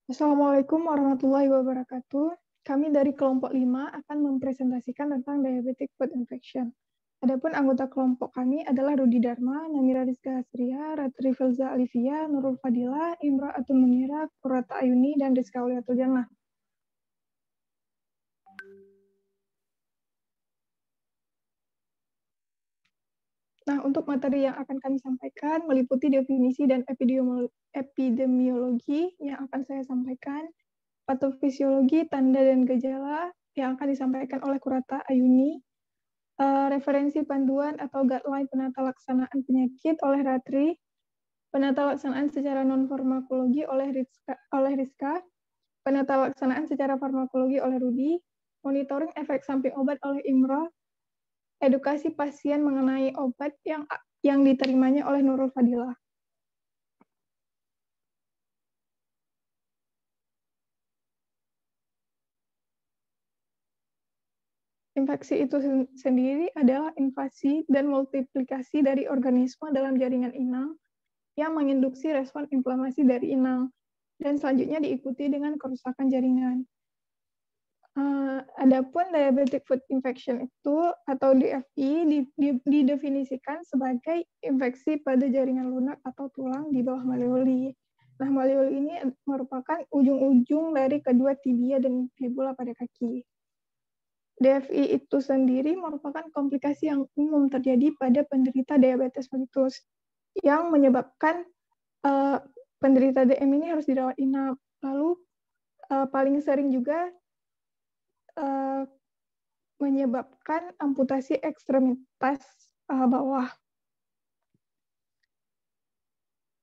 Assalamualaikum warahmatullahi wabarakatuh. Kami dari kelompok 5 akan mempresentasikan tentang diabetic foot infection. Adapun anggota kelompok kami adalah Rudi Dharma, Namira Rizka Hasria, Ratri Filza Alivia, Nurul Fadila, Imra Atun Munira, Qurrata Ayuni, dan Rizka Auliatul Jannah. Nah, untuk materi yang akan kami sampaikan meliputi definisi dan epidemiologi yang akan saya sampaikan, patofisiologi, tanda dan gejala yang akan disampaikan oleh Qurrata Ayuni, referensi panduan atau guideline penata laksanaan penyakit oleh Ratri, penata laksanaan secara non-farmakologi oleh Rizka, penata laksanaan secara farmakologi oleh Rudi, monitoring efek samping obat oleh Imra, edukasi pasien mengenai obat yang diterimanya oleh Nurul Fadilah. Infeksi itu sendiri adalah invasi dan multiplikasi dari organisme dalam jaringan inang yang menginduksi respon inflamasi dari inang, dan selanjutnya diikuti dengan kerusakan jaringan. Adapun diabetic foot infection itu atau DFI didefinisikan sebagai infeksi pada jaringan lunak atau tulang di bawah malleoli. Nah, malleoli ini merupakan ujung-ujung dari kedua tibia dan fibula pada kaki. DFI itu sendiri merupakan komplikasi yang umum terjadi pada penderita diabetes mellitus yang menyebabkan penderita DM ini harus dirawat inap. Lalu paling sering juga menyebabkan amputasi ekstremitas bawah.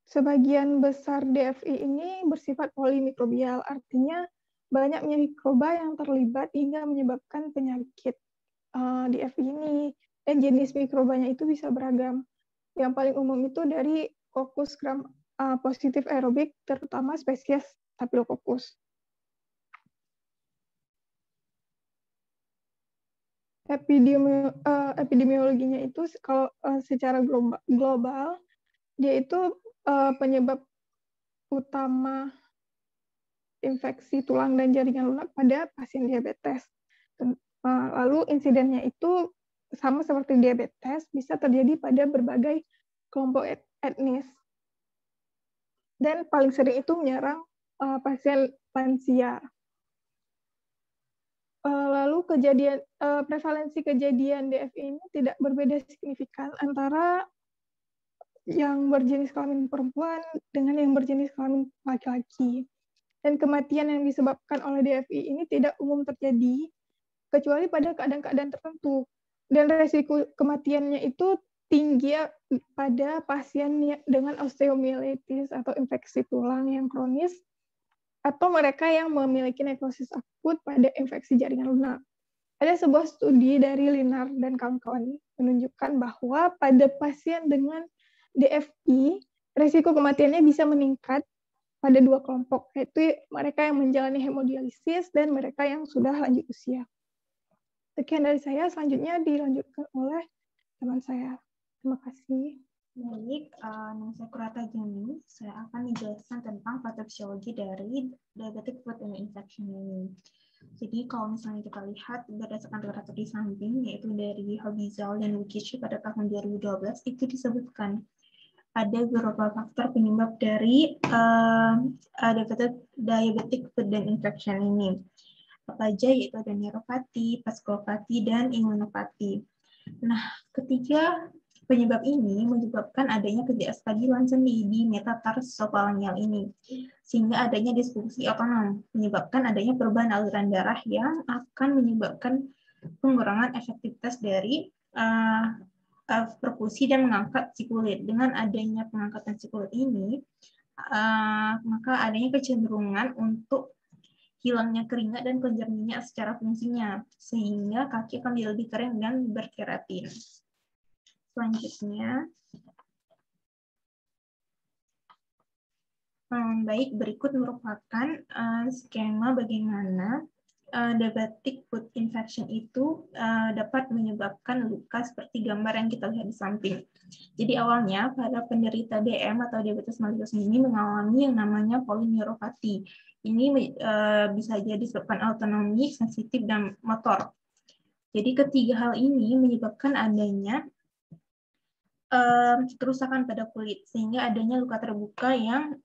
Sebagian besar DFI ini bersifat polimikrobial, artinya banyak mikroba yang terlibat hingga menyebabkan penyakit DFI ini. Dan jenis mikrobanya itu bisa beragam. Yang paling umum itu dari Coccus gram positif aerobik, terutama spesies Staphylococcus. Epidemiologinya itu kalau secara global dia itu penyebab utama infeksi tulang dan jaringan lunak pada pasien diabetes. Lalu insidennya itu sama seperti diabetes, bisa terjadi pada berbagai kelompok etnis. Dan paling sering itu menyerang pasien lansia. Lalu prevalensi kejadian DFI ini tidak berbeda signifikan antara yang berjenis kelamin perempuan dengan yang berjenis kelamin laki-laki. Dan kematian yang disebabkan oleh DFI ini tidak umum terjadi, kecuali pada keadaan-keadaan tertentu. Dan resiko kematiannya itu tinggi pada pasien dengan osteomyelitis atau infeksi tulang yang kronis, atau mereka yang memiliki nekrosis akut pada infeksi jaringan lunak. Ada sebuah studi dari Linar dan kawan-kawan menunjukkan bahwa pada pasien dengan DFI, risiko kematiannya bisa meningkat pada dua kelompok, yaitu mereka yang menjalani hemodialisis dan mereka yang sudah lanjut usia. Sekian dari saya, selanjutnya dilanjutkan oleh teman saya. Terima kasih. Baik, nama saya Qurrata Ayuni. Saya akan menjelaskan tentang patofisiologi dari diabetic foot infection ini. Jadi kalau misalnya kita lihat berdasarkan literatur di samping, yaitu dari Habizal dan Wukichi pada tahun 2012, itu disebutkan ada beberapa faktor penyebab dari diabetic foot infection ini. Apa aja, yaitu ada neuropati, vaskulopati, dan imunopati. Nah, ketiga penyebab ini menyebabkan adanya ketidakstabilan sendi di metatarsofalangeal ini, sehingga adanya disfungsi otonom, menyebabkan adanya perubahan aliran darah yang akan menyebabkan pengurangan efektivitas dari perfusi dan mengangkat si kulit. Dengan adanya pengangkatan si kulit ini, maka adanya kecenderungan untuk hilangnya keringat dan kelenjar minyak secara fungsinya, sehingga kaki akan lebih kering dan berkeratin. Selanjutnya, baik, berikut merupakan skema bagaimana diabetic foot infection itu dapat menyebabkan luka seperti gambar yang kita lihat di samping. Jadi awalnya pada penderita DM atau diabetes mellitus ini mengalami yang namanya polineuropati, Ini bisa jadi disebabkan autonomi, sensitif, dan motor. Jadi ketiga hal ini menyebabkan adanya kerusakan pada kulit, sehingga adanya luka terbuka yang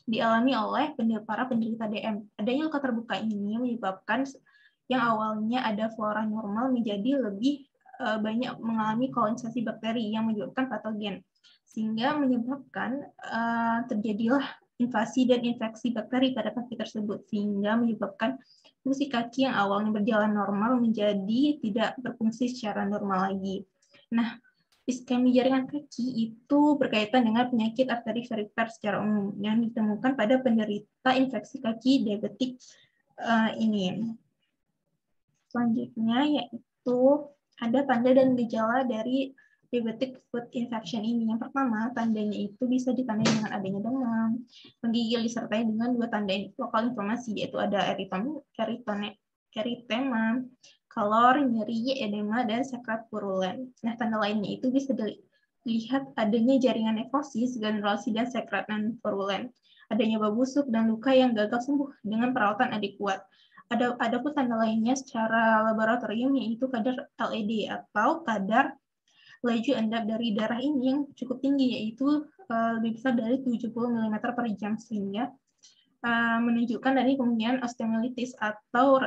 dialami oleh para penderita DM. Adanya luka terbuka ini menyebabkan yang awalnya ada flora normal menjadi lebih banyak mengalami kolonisasi bakteri yang menyebabkan patogen, sehingga menyebabkan terjadilah invasi dan infeksi bakteri pada kaki tersebut, sehingga menyebabkan fungsi kaki yang awalnya berjalan normal menjadi tidak berfungsi secara normal lagi. Nah, iskemi jaringan kaki itu berkaitan dengan penyakit arteri perifer secara umum yang ditemukan pada penderita infeksi kaki diabetik ini. Selanjutnya yaitu ada tanda dan gejala dari diabetic foot infection ini. Yang pertama, tandanya itu bisa ditandai dengan adanya demam, menggigil disertai dengan dua tanda lokal inflamasi, yaitu ada eritema, kalor, nyeri, edema, dan sekret purulen. Nah, tanda lainnya itu bisa dilihat adanya jaringan nefrosis, granulasi, dan sekret non-purulen. Adanya bau busuk dan luka yang gagal sembuh dengan perawatan adekuat. Ada pun tanda lainnya secara laboratorium, yaitu kadar LED atau kadar laju endap dari darah ini yang cukup tinggi, yaitu lebih besar dari 70 mm per jam, sehingga menunjukkan dari kemungkinan osteomyelitis atau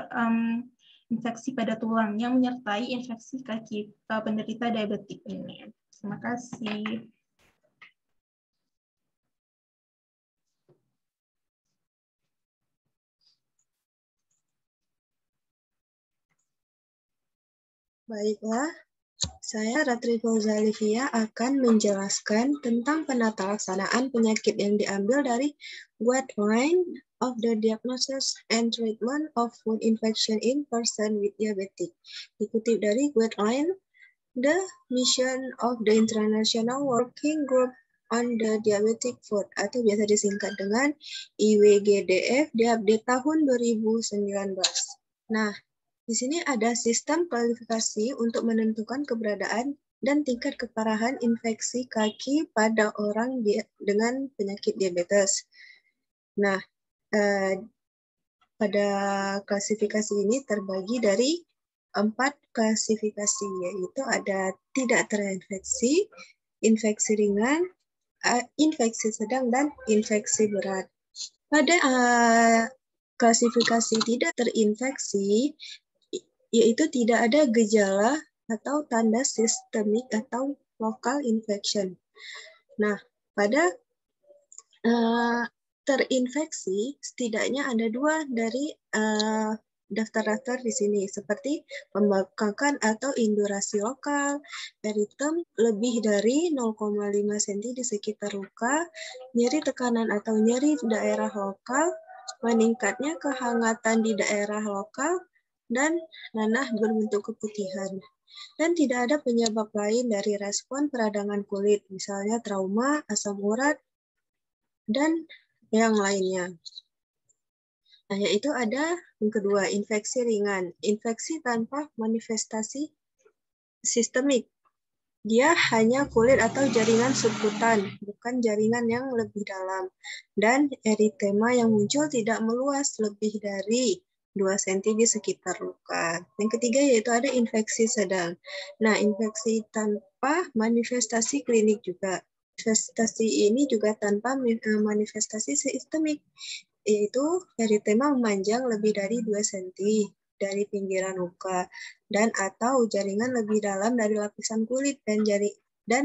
infeksi pada tulang yang menyertai infeksi kaki penderita diabetik ini. Terima kasih. Baiklah, saya Ratri Fauza Alivia akan menjelaskan tentang penata laksanaan penyakit yang diambil dari Guideline of the Diagnosis and Treatment of Food Infection in Person with Diabetes. Dikutip dari Guideline, the mission of the International Working Group on the Diabetic Food, atau biasa disingkat dengan IWGDF, diupdate tahun 2019. Nah, di sini ada sistem kualifikasi untuk menentukan keberadaan dan tingkat keparahan infeksi kaki pada orang dengan penyakit diabetes. Nah, pada klasifikasi ini terbagi dari 4 klasifikasi, yaitu ada tidak terinfeksi, infeksi ringan, infeksi sedang, dan infeksi berat. Pada klasifikasi tidak terinfeksi, yaitu tidak ada gejala atau tanda sistemik atau local infection. Nah, pada terinfeksi setidaknya ada 2 dari daftar-daftar di sini, seperti pembengkakan atau indurasi lokal, eritem lebih dari 0,5 cm di sekitar luka, nyeri tekanan atau nyeri daerah lokal, meningkatnya kehangatan di daerah lokal, dan nanah berbentuk keputihan. Dan tidak ada penyebab lain dari respon peradangan kulit, misalnya trauma, asam urat, dan yang lainnya. Nah, yaitu ada yang kedua, infeksi ringan. Infeksi tanpa manifestasi sistemik. Dia hanya kulit atau jaringan subkutan, bukan jaringan yang lebih dalam. Dan eritema yang muncul tidak meluas lebih dari 2 cm di sekitar luka. Yang ketiga yaitu ada infeksi sedang. Nah, infeksi tanpa manifestasi klinik juga. Manifestasi ini juga tanpa manifestasi sistemik, yaitu eritema memanjang lebih dari 2 cm dari pinggiran luka dan atau jaringan lebih dalam dari lapisan kulit dan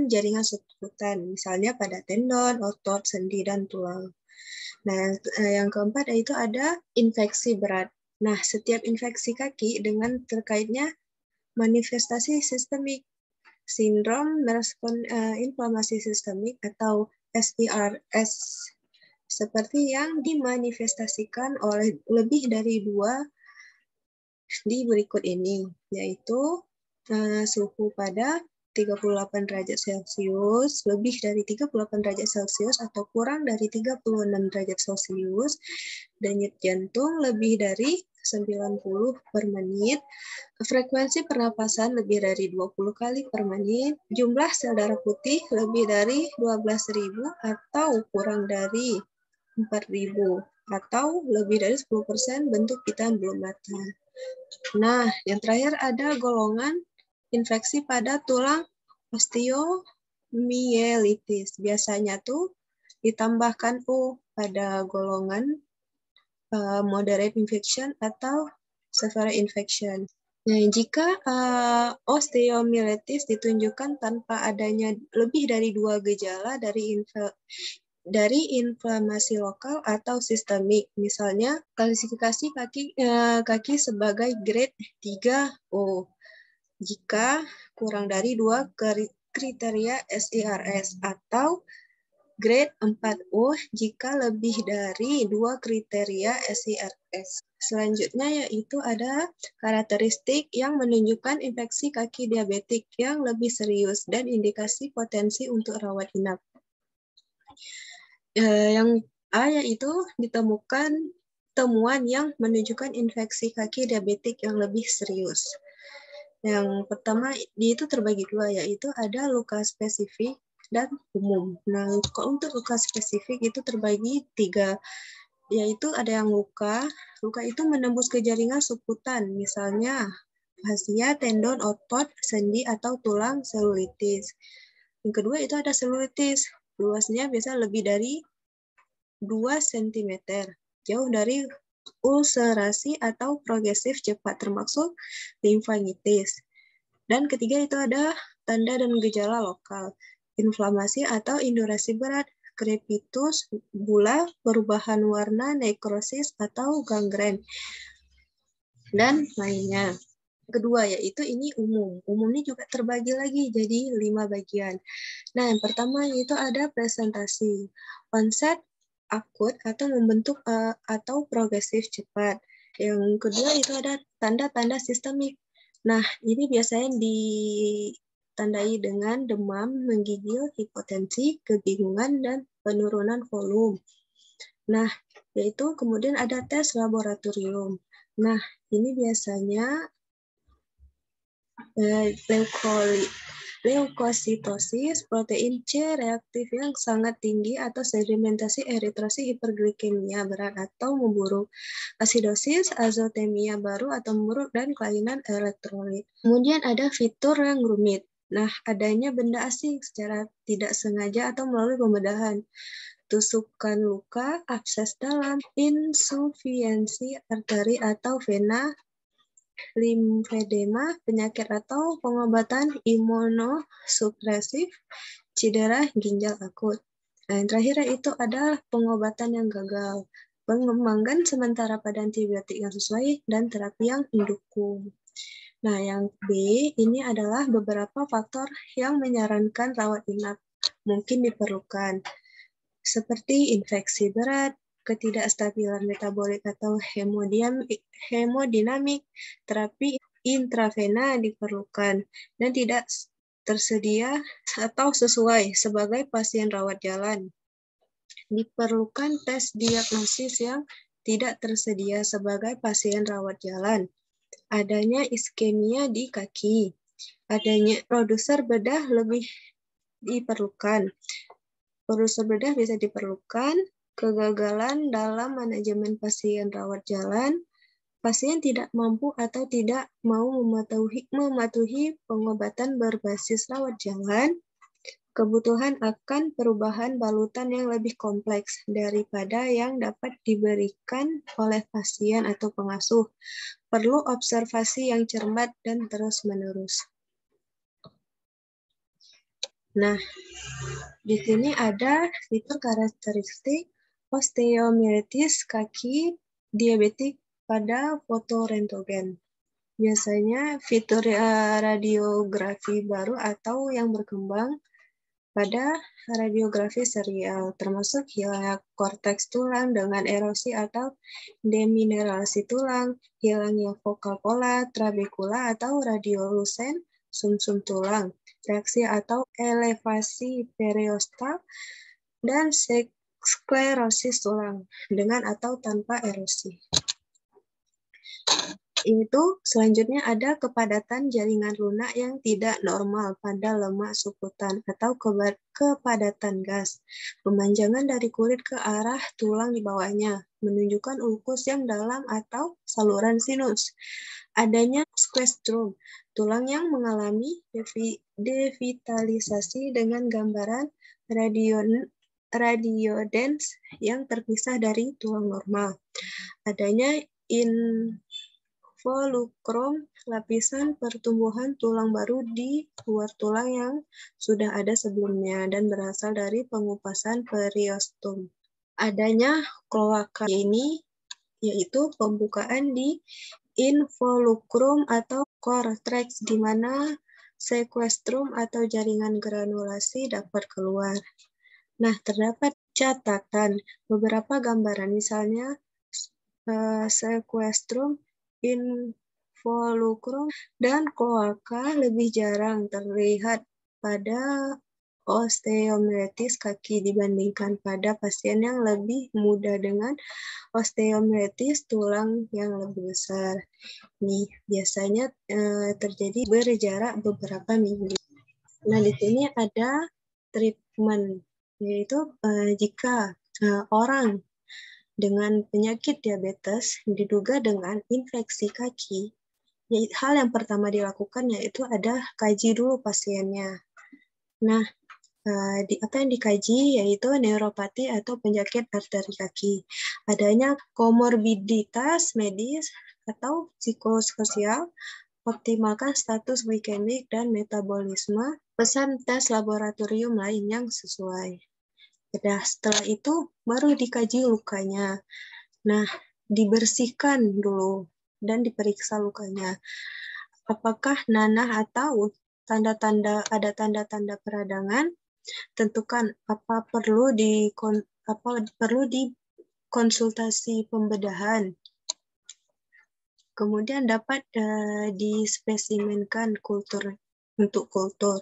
jaringan subkutan, misalnya pada tendon, otot, sendi, dan tulang. Nah, yang keempat yaitu ada infeksi berat. Nah, setiap infeksi kaki dengan terkaitnya manifestasi sistemik, sindrom respon inflamasi sistemik atau SIRS, seperti yang dimanifestasikan oleh lebih dari 2 di berikut ini, yaitu suhu pada 38 derajat Celcius, lebih dari 38 derajat Celcius atau kurang dari 36 derajat Celcius, denyut jantung lebih dari 90 per menit, frekuensi pernapasan lebih dari 20 kali per menit, jumlah sel darah putih lebih dari 12.000 atau kurang dari 4.000 atau lebih dari 10% bentuk pita yang belum matang. Nah, yang terakhir ada golongan infeksi pada tulang osteomyelitis. Biasanya tuh ditambahkan U pada golongan moderate infection atau severe infection. Nah, jika osteomyelitis ditunjukkan tanpa adanya lebih dari 2 gejala dari inflamasi lokal atau sistemik, misalnya klasifikasi kaki sebagai grade 3O. Jika kurang dari 2 kriteria SIRS, atau grade 4O jika lebih dari 2 kriteria SIRS. Selanjutnya yaitu ada karakteristik yang menunjukkan infeksi kaki diabetik yang lebih serius dan indikasi potensi untuk rawat inap. Yang A yaitu ditemukan temuan yang menunjukkan infeksi kaki diabetik yang lebih serius. Yang pertama itu terbagi dua, yaitu ada luka spesifik dan umum. Nah, untuk luka spesifik itu terbagi 3, yaitu ada yang luka itu menembus ke jaringan subkutan, misalnya fascia, tendon, otot, sendi, atau tulang selulitis. Yang kedua itu ada selulitis, luasnya biasa lebih dari 2 cm, jauh dari ulcerasi atau progresif cepat, termasuk limfangitis. Dan ketiga itu ada tanda dan gejala lokal, inflamasi atau indurasi berat, crepitus, bula, perubahan warna, nekrosis, atau gangren, dan lainnya. Kedua yaitu ini umum. Umum ini juga terbagi lagi jadi 5 bagian. Nah, yang pertama yaitu ada presentasi, onset akut atau membentuk atau progresif cepat. Yang kedua itu ada tanda-tanda sistemik. Nah, ini biasanya ditandai dengan demam, menggigil, hipotensi, kebingungan, dan penurunan volume. Nah, yaitu kemudian ada tes laboratorium. Nah, ini biasanya leukositosis, protein C reaktif yang sangat tinggi, atau sedimentasi eritrosit, hiperglikemia berat atau memburuk, asidosis, azotemia baru atau memburuk, dan kelainan elektrolit. Kemudian ada fitur yang rumit. Nah, adanya benda asing secara tidak sengaja atau melalui pembedahan, tusukan luka, abses dalam, insufiensi arteri atau vena, limfedema, penyakit atau pengobatan imunosupresif, cedera ginjal akut. Nah, yang terakhir itu adalah pengobatan yang gagal, pengembangan sementara pada antibiotik yang sesuai, dan terapi yang mendukung. Nah, yang B ini adalah beberapa faktor yang menyarankan rawat inap mungkin diperlukan, seperti infeksi berat, ketidakstabilan metabolik atau hemodinamik, terapi intravena diperlukan, dan tidak tersedia atau sesuai sebagai pasien rawat jalan. Diperlukan tes diagnosis yang tidak tersedia sebagai pasien rawat jalan. Adanya iskemia di kaki. Adanya produser bedah lebih diperlukan. Produser bedah bisa diperlukan, kegagalan dalam manajemen pasien rawat jalan, pasien tidak mampu atau tidak mau mematuhi pengobatan berbasis rawat jalan, kebutuhan akan perubahan balutan yang lebih kompleks daripada yang dapat diberikan oleh pasien atau pengasuh, perlu observasi yang cermat dan terus-menerus. Nah, di sini ada fitur karakteristik osteomyelitis kaki diabetik pada foto rentgen. Biasanya fitur radiografi baru atau yang berkembang pada radiografi serial, termasuk hilangnya korteks tulang dengan erosi atau demineralisasi tulang, hilangnya vokal pola, trabekula atau radiolucent sumsum tulang, reaksi atau elevasi periostal, dan sklerosis tulang dengan atau tanpa erosi. Itu selanjutnya ada kepadatan jaringan lunak yang tidak normal pada lemak subkutan atau kepadatan gas. Pemanjangan dari kulit ke arah tulang di bawahnya menunjukkan ulkus yang dalam atau saluran sinus. Adanya squastrum, tulang yang mengalami devitalisasi dengan gambaran radiodens yang terpisah dari tulang normal. Adanya involucrum, lapisan pertumbuhan tulang baru di luar tulang yang sudah ada sebelumnya dan berasal dari pengupasan periostom. Adanya kloaka ini yaitu pembukaan di involucrum atau cortex di mana sequestrum atau jaringan granulasi dapat keluar. Nah, terdapat catatan beberapa gambaran, misalnya sequestrum, involucrum, dan kloaka lebih jarang terlihat pada osteomielitis kaki dibandingkan pada pasien yang lebih muda dengan osteomielitis tulang yang lebih besar. Nih, biasanya terjadi berjarak beberapa minggu. Nah, di sini ada treatment, yaitu jika orang dengan penyakit diabetes diduga dengan infeksi kaki, hal yang pertama dilakukan yaitu ada kaji dulu pasiennya. Nah, apa yang dikaji yaitu neuropati atau penyakit arteri kaki. Adanya komorbiditas medis atau psikososial, optimalkan status glikemik dan metabolisme, pesan tes laboratorium lain yang sesuai. Setelah itu baru dikaji lukanya. Nah, dibersihkan dulu dan diperiksa lukanya. Apakah nanah atau ada tanda-tanda peradangan? Tentukan apa perlu dikonsultasi pembedahan. Kemudian dapat dispesimenkan untuk kultur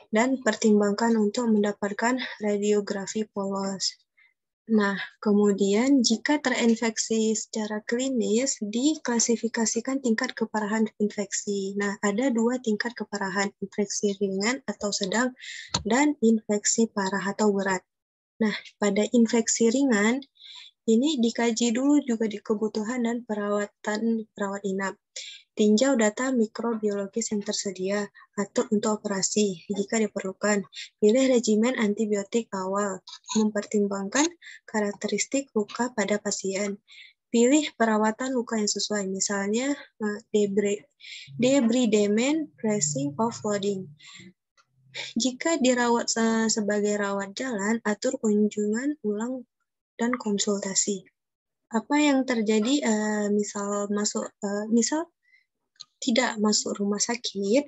dan pertimbangkan untuk mendapatkan radiografi polos. Nah, kemudian jika terinfeksi secara klinis, diklasifikasikan tingkat keparahan infeksi. Nah, ada 2 tingkat keparahan, infeksi ringan atau sedang, dan infeksi parah atau berat. Nah, pada infeksi ringan, ini dikaji dulu juga di kebutuhan dan perawat inap. Tinjau data mikrobiologis yang tersedia atau untuk operasi jika diperlukan. Pilih regimen antibiotik awal, mempertimbangkan karakteristik luka pada pasien. Pilih perawatan luka yang sesuai, misalnya debridement, pressing, offloading. Jika dirawat sebagai rawat jalan, atur kunjungan ulang dan konsultasi. Apa yang terjadi misal tidak masuk rumah sakit,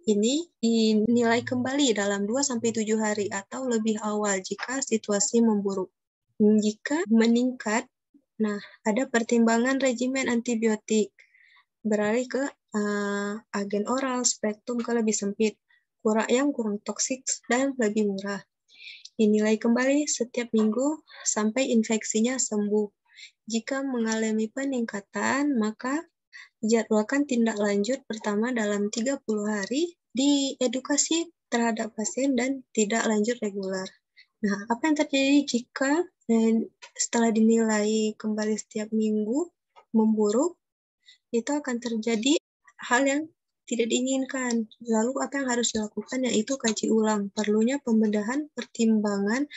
ini dinilai kembali dalam 2-7 hari atau lebih awal jika situasi memburuk. Jika meningkat, nah ada pertimbangan regimen antibiotik, beralih ke agen oral, spektrum ke lebih sempit, yang kurang toksik dan lebih murah. Dinilai kembali setiap minggu sampai infeksinya sembuh. Jika mengalami peningkatan, maka jadwalkan tindak lanjut pertama dalam 30 hari, diedukasi terhadap pasien dan tidak lanjut reguler. Nah, apa yang terjadi jika setelah dinilai kembali setiap minggu memburuk, itu akan terjadi hal yang tidak diinginkan. Lalu apa yang harus dilakukan yaitu kaji ulang. Perlunya pembedahan pertimbangan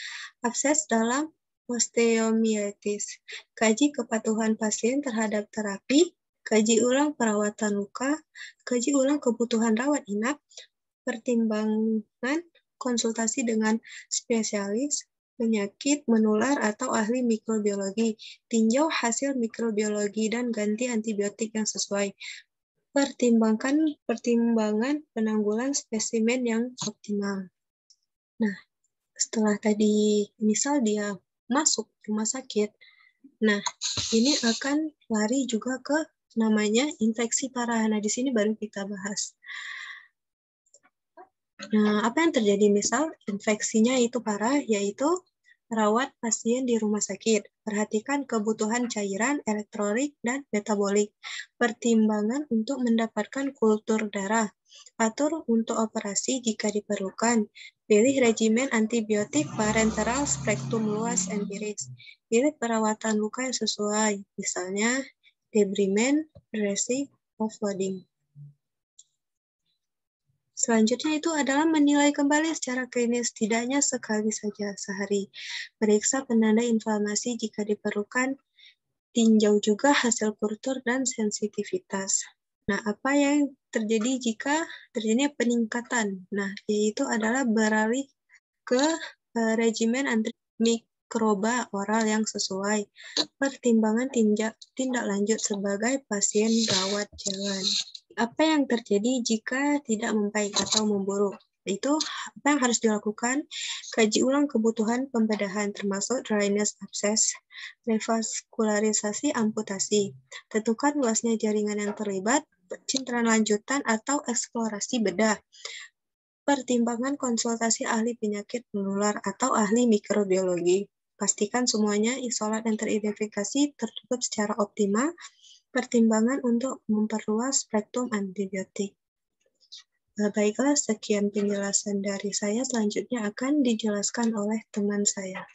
abses dalam osteomielitis. Kaji kepatuhan pasien terhadap terapi, kaji ulang perawatan luka, kaji ulang kebutuhan rawat inap, pertimbangan konsultasi dengan spesialis penyakit menular atau ahli mikrobiologi, tinjau hasil mikrobiologi dan ganti antibiotik yang sesuai. Pertimbangan penanggulan spesimen yang optimal. Nah, setelah tadi misal dia masuk rumah sakit, nah ini akan lari juga ke namanya infeksi parah. Nah, di sini baru kita bahas. Nah, apa yang terjadi misal infeksinya itu parah, yaitu rawat pasien di rumah sakit. Perhatikan kebutuhan cairan, elektrolit, dan metabolik. Pertimbangan untuk mendapatkan kultur darah. Atur untuk operasi jika diperlukan. Pilih regimen antibiotik parenteral spektrum luas empiris. Pilih perawatan luka yang sesuai, misalnya debridement, dressing, offloading. Selanjutnya itu adalah menilai kembali secara klinis, tidaknya sekali saja sehari. Periksa penanda inflamasi jika diperlukan, tinjau juga hasil kultur dan sensitivitas. Nah, apa yang terjadi jika terjadinya peningkatan? Nah, yaitu adalah beralih ke regimen antimikroba oral yang sesuai. Pertimbangan tindak lanjut sebagai pasien rawat jalan. Apa yang terjadi jika tidak membaik atau memburuk? Itu apa yang harus dilakukan? Kaji ulang kebutuhan pembedahan termasuk dryness abses, revaskularisasi amputasi. Tentukan luasnya jaringan yang terlibat, pencitraan lanjutan atau eksplorasi bedah. Pertimbangan konsultasi ahli penyakit menular atau ahli mikrobiologi. Pastikan semuanya isolat dan teridentifikasi tertutup secara optimal. Pertimbangan untuk memperluas spektrum antibiotik. Baiklah, sekian penjelasan dari saya. Selanjutnya akan dijelaskan oleh teman saya.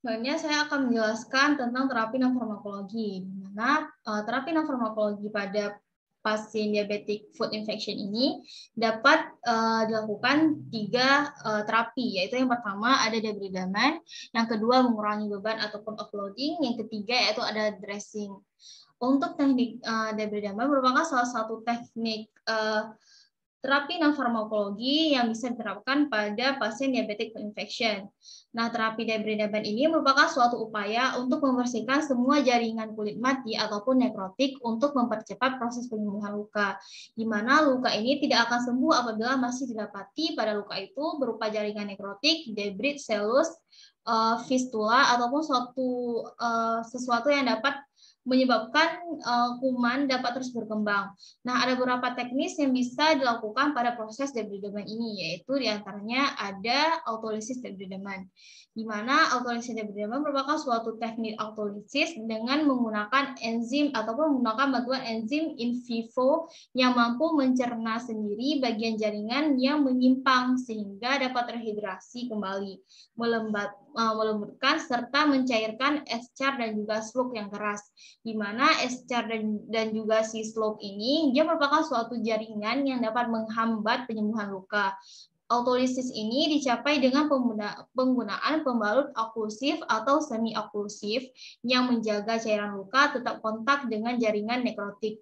Selanjutnya saya akan menjelaskan tentang terapi non-farmakologi, di mana terapi non-farmakologi pada pasien diabetic food infection ini dapat dilakukan 3 terapi, yaitu yang pertama ada debridement, yang kedua mengurangi beban ataupun offloading, yang ketiga yaitu ada dressing. Untuk teknik debridement merupakan salah satu teknik terapi non-farmakologi yang bisa diterapkan pada pasien diabetic foot infection. Nah, terapi debridement ini merupakan suatu upaya untuk membersihkan semua jaringan kulit mati ataupun nekrotik untuk mempercepat proses penyembuhan luka, di mana luka ini tidak akan sembuh apabila masih didapati pada luka itu berupa jaringan nekrotik, debrid, selus, fistula, ataupun sesuatu yang dapat menyebabkan kuman dapat terus berkembang. Nah, ada beberapa teknis yang bisa dilakukan pada proses debridement ini, yaitu diantaranya ada autolisis debridement, di mana autolisis debridement merupakan suatu teknik autolisis dengan menggunakan enzim ataupun menggunakan bantuan enzim in vivo yang mampu mencerna sendiri bagian jaringan yang menyimpang sehingga dapat terhidrasi kembali, melembutkan serta mencairkan eschar dan juga slug yang keras. Di mana eschar dan juga si slug ini dia merupakan suatu jaringan yang dapat menghambat penyembuhan luka. Autolisis ini dicapai dengan penggunaan pembalut oklusif atau semi oklusif yang menjaga cairan luka tetap kontak dengan jaringan nekrotik.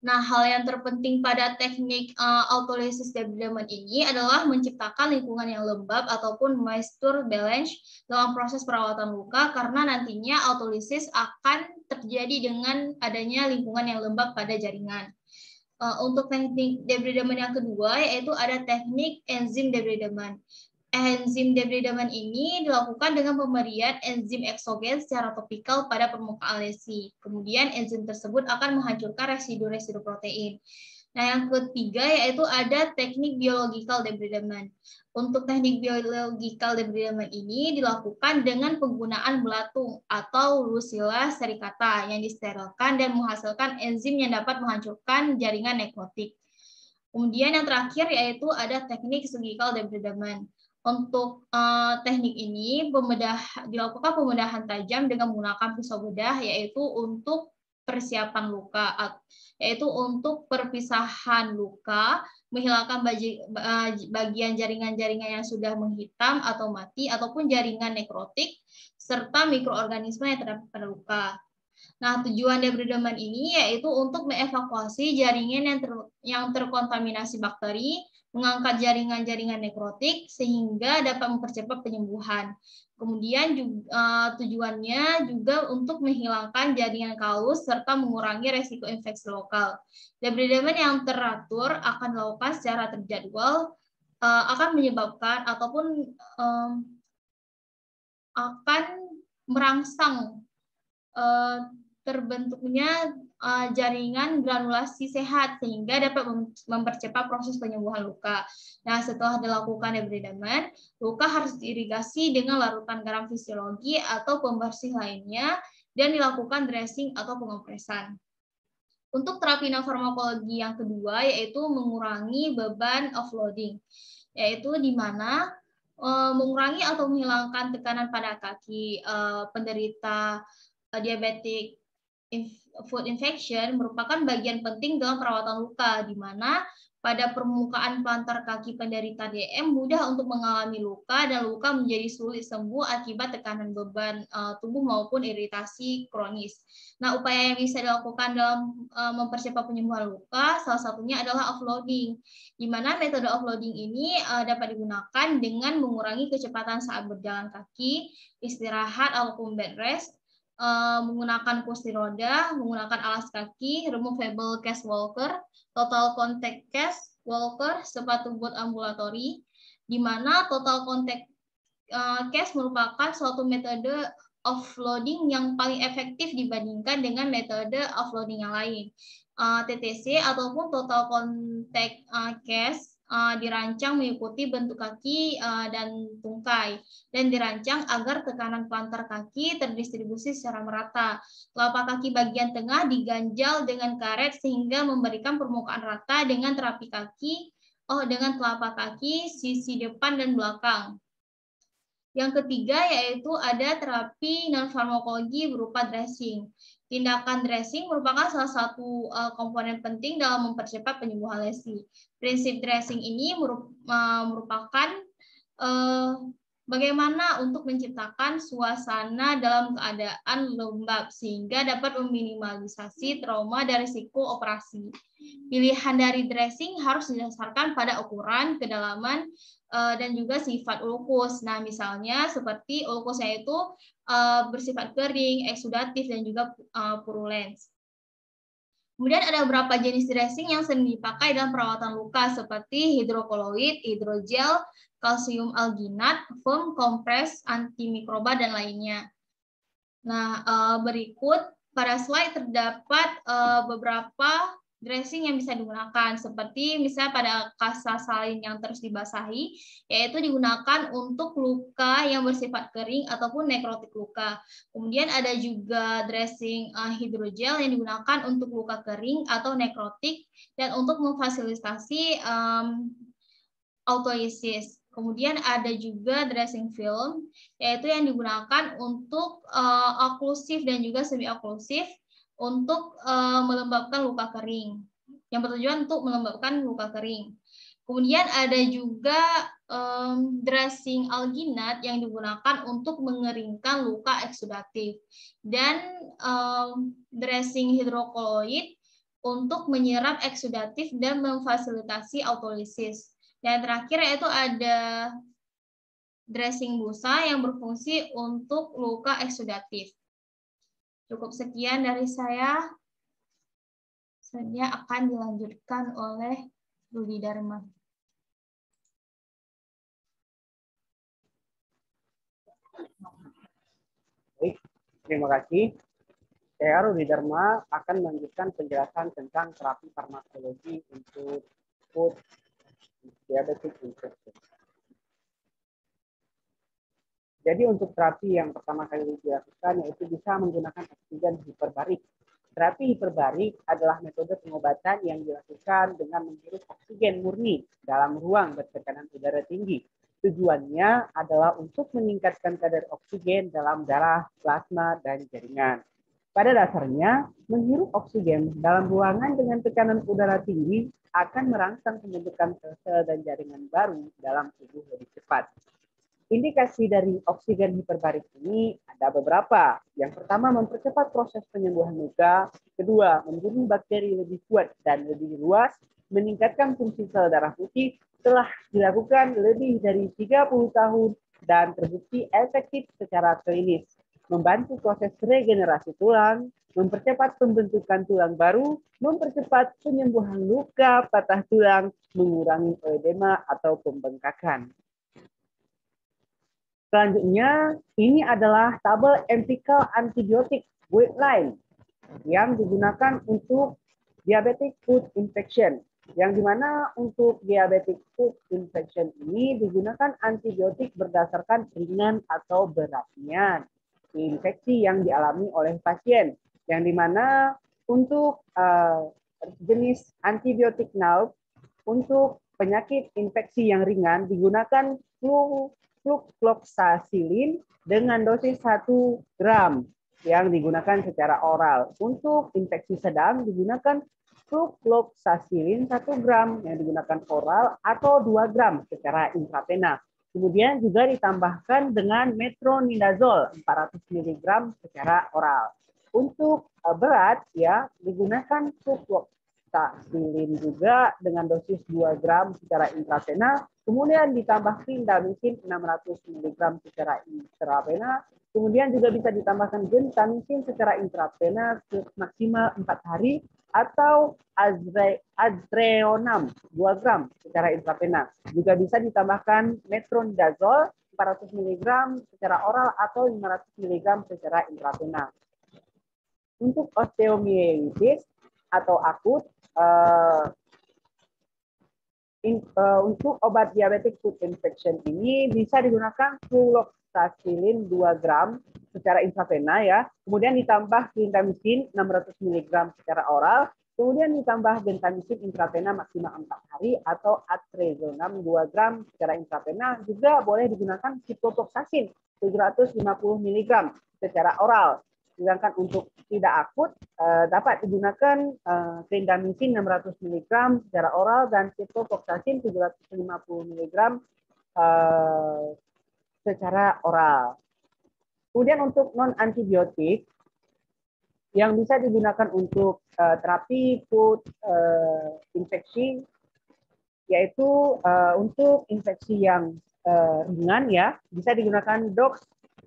Nah, hal yang terpenting pada teknik autolisis debridement ini adalah menciptakan lingkungan yang lembab ataupun moisture balance dalam proses perawatan luka, karena nantinya autolisis akan terjadi dengan adanya lingkungan yang lembab pada jaringan. Untuk teknik debridement yang kedua, yaitu ada teknik enzim debridement. Enzim debridement ini dilakukan dengan pemberian enzim eksogen secara topikal pada permukaan lesi. Kemudian enzim tersebut akan menghancurkan residu-residu protein. Nah, yang ketiga yaitu ada teknik biological debridement. Untuk teknik biological debridement ini dilakukan dengan penggunaan belatung atau Lucilla sericata yang disterilkan dan menghasilkan enzim yang dapat menghancurkan jaringan nekrotik. Kemudian yang terakhir yaitu ada teknik surgical debridement. Untuk teknik ini dilakukan pembedahan tajam dengan menggunakan pisau bedah, yaitu untuk persiapan luka, yaitu untuk perpisahan luka, menghilangkan bagian jaringan-jaringan yang sudah menghitam atau mati, ataupun jaringan nekrotik, serta mikroorganisme yang terdapat pada luka. Nah, tujuan debridement ini yaitu untuk mengevakuasi jaringan yang terkontaminasi bakteri, mengangkat jaringan-jaringan nekrotik sehingga dapat mempercepat penyembuhan. Kemudian juga, tujuannya juga untuk menghilangkan jaringan kalus serta mengurangi resiko infeksi lokal. Debridement yang teratur akan dilakukan secara terjadwal, akan menyebabkan ataupun akan merangsang terbentuknya jaringan granulasi sehat sehingga dapat mempercepat proses penyembuhan luka. Nah, setelah dilakukan debridement, luka harus diirigasi dengan larutan garam fisiologi atau pembersih lainnya dan dilakukan dressing atau pengopresan. Untuk terapi non-farmakologi yang kedua yaitu mengurangi beban offloading, yaitu di mana mengurangi atau menghilangkan tekanan pada kaki penderita diabetik foot infection merupakan bagian penting dalam perawatan luka, di mana pada permukaan plantar kaki penderita DM mudah untuk mengalami luka dan luka menjadi sulit sembuh akibat tekanan beban tubuh maupun iritasi kronis. Nah, upaya yang bisa dilakukan dalam mempercepat penyembuhan luka salah satunya adalah offloading, di mana metode offloading ini dapat digunakan dengan mengurangi kecepatan saat berjalan kaki, istirahat ataupun bed rest, menggunakan kursi roda, menggunakan alas kaki, removable cast walker, total contact cast walker, sepatu bot ambulatori, di mana total contact cast merupakan suatu metode offloading yang paling efektif dibandingkan dengan metode offloading yang lain. TTC ataupun total contact cast dirancang mengikuti bentuk kaki dan tungkai dan dirancang agar tekanan plantar kaki terdistribusi secara merata. Telapak kaki bagian tengah diganjal dengan karet sehingga memberikan permukaan rata dengan terapi kaki dengan telapak kaki sisi depan dan belakang. Yang ketiga yaitu ada terapi non-farmakologi berupa dressing. Tindakan dressing merupakan salah satu komponen penting dalam mempercepat penyembuhan lesi. Prinsip dressing ini merupakan bagaimana untuk menciptakan suasana dalam keadaan lembab sehingga dapat meminimalisasi trauma dan risiko operasi. Pilihan dari dressing harus didasarkan pada ukuran, kedalaman, dan juga sifat ulkus. Nah, misalnya seperti ulkusnya itu bersifat kering, eksudatif, dan juga purulens. Kemudian ada beberapa jenis dressing yang sering dipakai dalam perawatan luka seperti hidrokoloid, hidrogel, kalsium alginat, foam, kompres, antimikroba, dan lainnya. Nah, berikut pada slide terdapat beberapa dressing yang bisa digunakan, seperti misalnya pada kasa salin yang terus dibasahi, yaitu digunakan untuk luka yang bersifat kering ataupun nekrotik luka. Kemudian ada juga dressing hidrogel yang digunakan untuk luka kering atau nekrotik dan untuk memfasilitasi autolisis. Kemudian ada juga dressing film, yaitu yang digunakan untuk oklusif dan juga semi-oklusif untuk melembabkan luka kering, yang bertujuan untuk melembabkan luka kering. Kemudian ada juga dressing alginat yang digunakan untuk mengeringkan luka eksudatif, dan dressing hidrokoloid untuk menyerap eksudatif dan memfasilitasi autolisis. Dan terakhir yaitu ada dressing busa yang berfungsi untuk luka eksudatif. Cukup sekian dari saya. Selanjutnya akan dilanjutkan oleh Rudi Dharma. Baik, terima kasih. Saya Rudi Dharma akan melanjutkan penjelasan tentang terapi farmakologi untuk food diabetic infection. Jadi untuk terapi yang pertama kali dilakukan yaitu bisa menggunakan oksigen hiperbarik. Terapi hiperbarik adalah metode pengobatan yang dilakukan dengan menghirup oksigen murni dalam ruang bertekanan udara tinggi. Tujuannya adalah untuk meningkatkan kadar oksigen dalam darah, plasma, dan jaringan. Pada dasarnya, menghirup oksigen dalam ruangan dengan tekanan udara tinggi akan merangsang pembentukan sel-sel dan jaringan baru dalam tubuh lebih cepat. Indikasi dari oksigen hiperbarik ini ada beberapa. Yang pertama, mempercepat proses penyembuhan luka. Kedua, membunuh bakteri lebih kuat dan lebih luas, meningkatkan fungsi sel darah putih, telah dilakukan lebih dari 30 tahun dan terbukti efektif secara klinis. Membantu proses regenerasi tulang, mempercepat pembentukan tulang baru, mempercepat penyembuhan luka patah tulang, mengurangi edema atau pembengkakan. Selanjutnya, ini adalah tabel empirical antibiotik guideline. yang digunakan untuk diabetic foot infection. Yang dimana untuk diabetic foot infection ini digunakan antibiotik berdasarkan ringan atau beratnya infeksi yang dialami oleh pasien. Yang dimana untuk jenis antibiotik NALP untuk penyakit infeksi yang ringan digunakan flucloxacillin dengan dosis 1 gram yang digunakan secara oral. Untuk infeksi sedang digunakan flucloxacillin 1 gram yang digunakan oral atau 2 gram secara intravena. Kemudian juga ditambahkan dengan metronidazole 400 mg secara oral. Untuk berat ya digunakan flucloxacillin juga dengan dosis 2 gram secara intravena. Kemudian ditambah clindamycin 600 mg secara intravena. Kemudian juga bisa ditambahkan gentamicin secara intravena maksimal 4 hari atau aztreonam 2 gram secara intravena. Juga bisa ditambahkan metronidazole 400 mg secara oral atau 500 mg secara intravena. Untuk osteomielitis atau akut, untuk obat diabetic foot infection ini bisa digunakan flucloxacillin 2 gram secara intravena ya. Kemudian ditambah clindamycin 600 mg secara oral. Kemudian ditambah gentamicin intravena maksimal 4 hari atau aztreonam 2 gram secara intravena. Juga boleh digunakan ciprofloxacin 750 mg secara oral. Sedangkan untuk tidak akut dapat digunakan clindamycin 600 mg secara oral dan ciprofloxacin 750 mg secara oral. Kemudian untuk non antibiotik yang bisa digunakan untuk terapi foot infeksi, yaitu untuk infeksi yang ringan ya bisa digunakan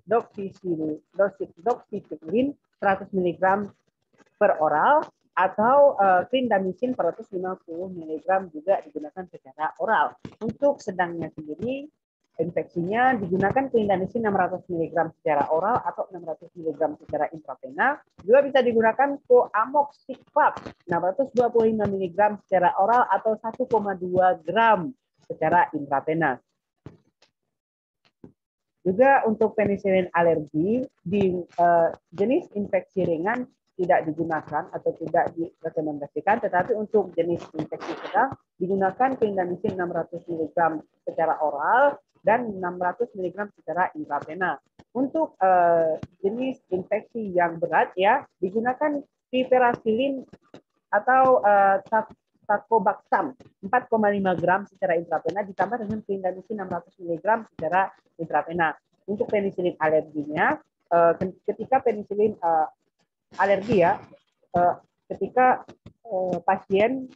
doxycycline 100 mg per oral atau clindamycin 450 mg juga digunakan secara oral. Untuk sedangnya sendiri infeksinya digunakan clindamycin 600 mg secara oral atau 600 mg secara intravena. Juga bisa digunakan coamoxiclav 625 mg secara oral atau 1,2 gram secara intravena. Juga untuk penisilin alergi di jenis infeksi ringan tidak digunakan atau tidak direkomendasikan, tetapi untuk jenis infeksi sedang digunakan clindamycin 600 mg secara oral dan 600 mg secara intravena. Untuk jenis infeksi yang berat ya digunakan piperacillin atau Tacobactam 4,5 gram secara intravena ditambah dengan clindamycin 600 mg secara intravena. Untuk penisilin alerginya, ketika penisilin alergi ya, ketika pasien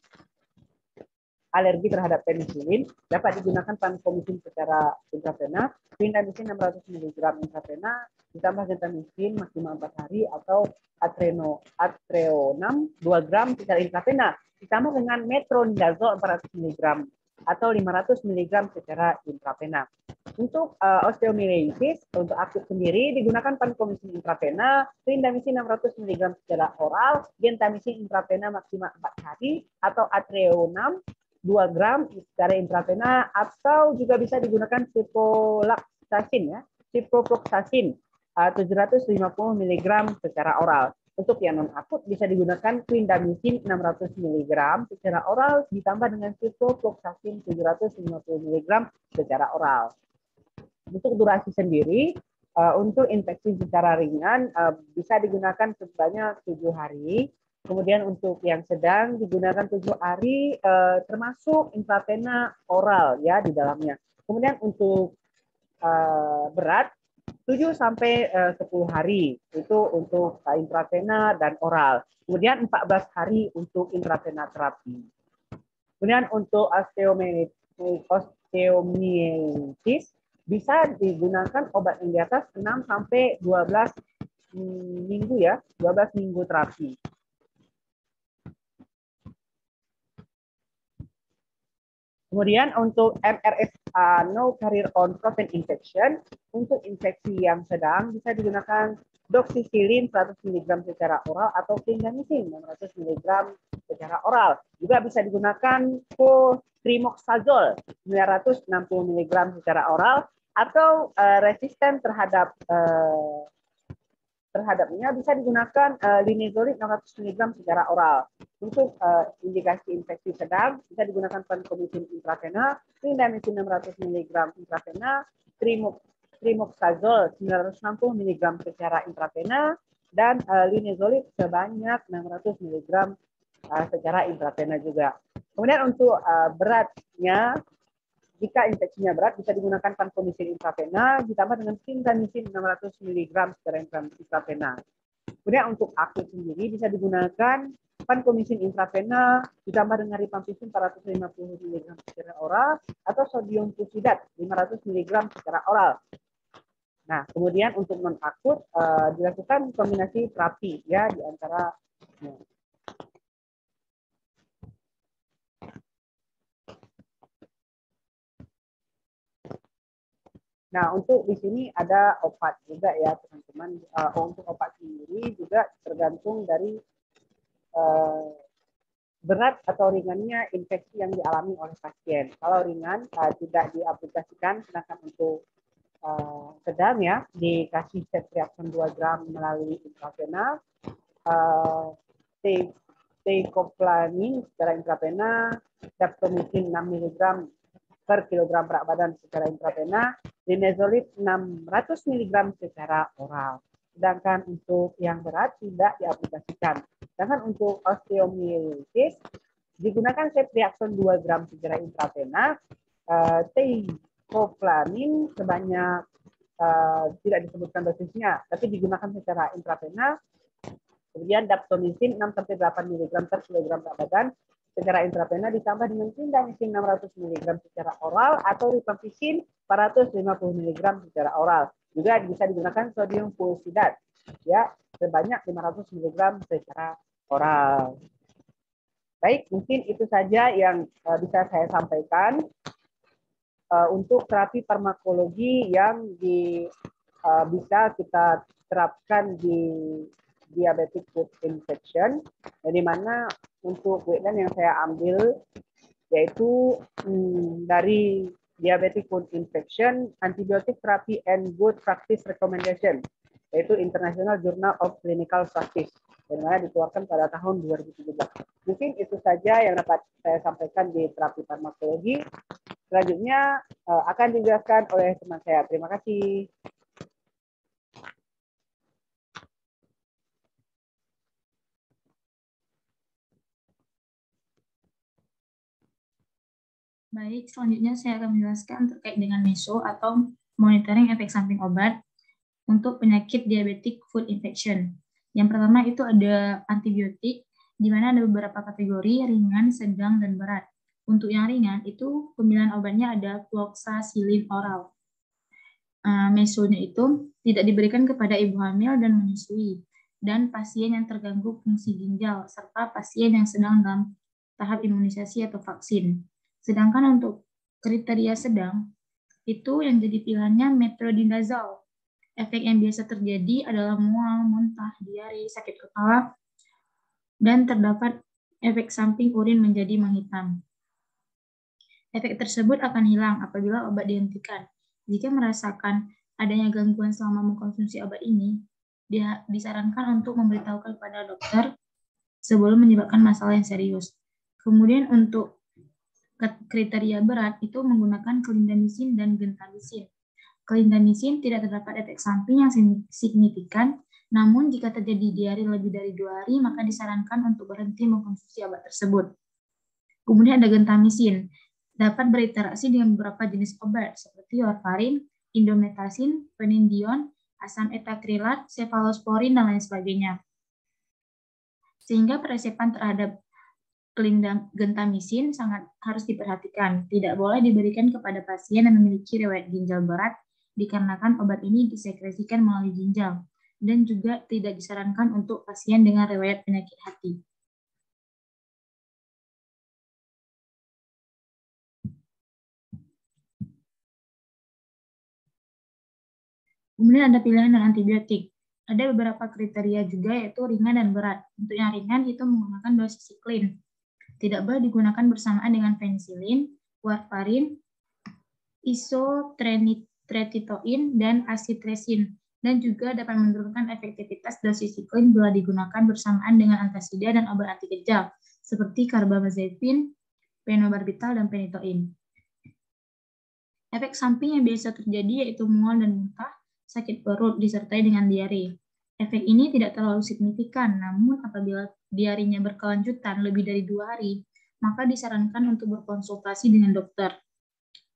alergi terhadap penisilin dapat digunakan vancomycin secara intravena, clindamycin 600 mg intravena ditambah gentamicin maksimal 4 hari atau aztreonam 2 gram secara intravena ditambah dengan metronidazole 400 mg atau 500 mg secara intravena. Untuk osteomielitis untuk akut sendiri digunakan vancomycin intravena, clindamycin 600 mg secara oral, gentamicin intravena maksimal 4 hari atau aztreonam 2 gram secara intravena atau juga bisa digunakan ciprofloxacin ya, ciprofloxacin 750 mg secara oral. Untuk yang non akut bisa digunakan clindamycin 600 mg secara oral ditambah dengan ciprofloxacin 750 mg secara oral. Untuk durasi sendiri untuk infeksi secara ringan bisa digunakan sebanyak 7 hari. Kemudian untuk yang sedang digunakan 7 hari termasuk intravena oral ya di dalamnya. Kemudian untuk berat 7 sampai 10 hari itu untuk intravena dan oral. Kemudian 14 hari untuk intravena terapi. Kemudian untuk osteomielitis bisa digunakan obat yang di atas 6 sampai 12 minggu ya, 12 minggu terapi. Kemudian untuk MRSA, no carrier on protein infection, untuk infeksi yang sedang bisa digunakan doxycycline 100 mg secara oral atau clindamycin 600 mg secara oral. Juga bisa digunakan cotrimoxazole 960 mg secara oral atau resisten terhadapnya bisa digunakan linezolid 600 mg secara oral. Untuk indikasi infeksi sedang bisa digunakan vancomycin intravena, clindamycin 600 mg intravena, trimoxazole 960 mg secara intravena, dan linezolid sebanyak 600 mg secara intravena juga. Kemudian untuk beratnya, jika infeksinya berat, bisa digunakan vancomycin intravena ditambah dengan clindamycin 600 mg secara intravena. Kemudian untuk akut sendiri bisa digunakan vancomycin intravena ditambah dengan rifampicin 450 mg secara oral atau sodium fusidat 500 mg secara oral. Nah, kemudian untuk non akut dilakukan kombinasi terapi ya di antara Nah, untuk di sini ada obat juga ya, teman-teman. Untuk obat sendiri juga tergantung dari berat atau ringannya infeksi yang dialami oleh pasien. Kalau ringan tidak diaplikasikan, sedangkan untuk sedang ya dikasih ceftriaxone 2 gram melalui intravena, teicoplanin secara intravena, daptomycin 6 mg per kilogram berat badan secara intravena, linezolid 600 mg secara oral. Sedangkan untuk yang berat tidak diaplikasikan. Sedangkan untuk osteomyelitis digunakan ceftriaxone 2 gram secara intravena, teicoplanin sebanyak tidak disebutkan dosisnya, tapi digunakan secara intravena. Kemudian daptomycin 6-8 mg per kilogram berat badan secara intravena ditambah dengan clindamycin 600 mg secara oral atau rifampicin 450 mg secara oral. Juga bisa digunakan sodium fusidat ya sebanyak 500 mg secara oral. Baik, mungkin itu saja yang bisa saya sampaikan untuk terapi farmakologi yang bisa kita terapkan di diabetic foot infection, di mana untuk guideline yang saya ambil yaitu dari diabetic foot infection antibiotic therapy and good practice recommendation, yaitu International Journal of Clinical Practice, yang mana dikeluarkan pada tahun 2017. Mungkin itu saja yang dapat saya sampaikan di terapi farmakologi. Selanjutnya akan dijelaskan oleh teman saya. Terima kasih. Baik, selanjutnya saya akan menjelaskan terkait dengan MESO atau monitoring efek samping obat untuk penyakit diabetic foot infection. Yang pertama itu ada antibiotik, di mana ada beberapa kategori ringan, sedang, dan berat. Untuk yang ringan itu pemilihan obatnya ada fluoxacillin oral. MESO-nya itu tidak diberikan kepada ibu hamil dan menyusui, dan pasien yang terganggu fungsi ginjal, serta pasien yang sedang dalam tahap imunisasi atau vaksin. Sedangkan untuk kriteria sedang, itu yang jadi pilihannya metronidazole. Efek yang biasa terjadi adalah mual, muntah, diare, sakit kepala, dan terdapat efek samping urin menjadi menghitam. Efek tersebut akan hilang apabila obat dihentikan. Jika merasakan adanya gangguan selama mengkonsumsi obat ini, disarankan untuk memberitahukan kepada dokter sebelum menyebabkan masalah yang serius. Kemudian untuk kriteria berat itu menggunakan clindamycin dan gentamicin. Clindamycin tidak terdapat efek samping yang signifikan, namun jika terjadi diare lebih dari 2 hari, maka disarankan untuk berhenti mengkonsumsi obat tersebut. Kemudian ada gentamicin, dapat berinteraksi dengan beberapa jenis obat seperti warfarin, indomethacin, penindion, asam etakrilat, cefalosporin, dan lain sebagainya. Sehingga peresepan terhadap gentamicin sangat harus diperhatikan. Tidak boleh diberikan kepada pasien yang memiliki riwayat ginjal berat dikarenakan obat ini disekresikan melalui ginjal, dan juga tidak disarankan untuk pasien dengan riwayat penyakit hati. Kemudian ada pilihan dan antibiotik. Ada beberapa kriteria juga, yaitu ringan dan berat. Untuk yang ringan itu menggunakan doxycycline. Tidak boleh digunakan bersamaan dengan penicillin, warfarin, isotretinoin, dan acitresin. Dan juga dapat menurunkan efektivitas doxycycline bila digunakan bersamaan dengan antasida dan obat anti kejang, seperti carbamazepine, phenobarbital, dan phenytoin. Efek samping yang biasa terjadi yaitu mual dan muntah, sakit perut, disertai dengan diare. Efek ini tidak terlalu signifikan, namun apabila diarenya berkelanjutan lebih dari 2 hari, maka disarankan untuk berkonsultasi dengan dokter.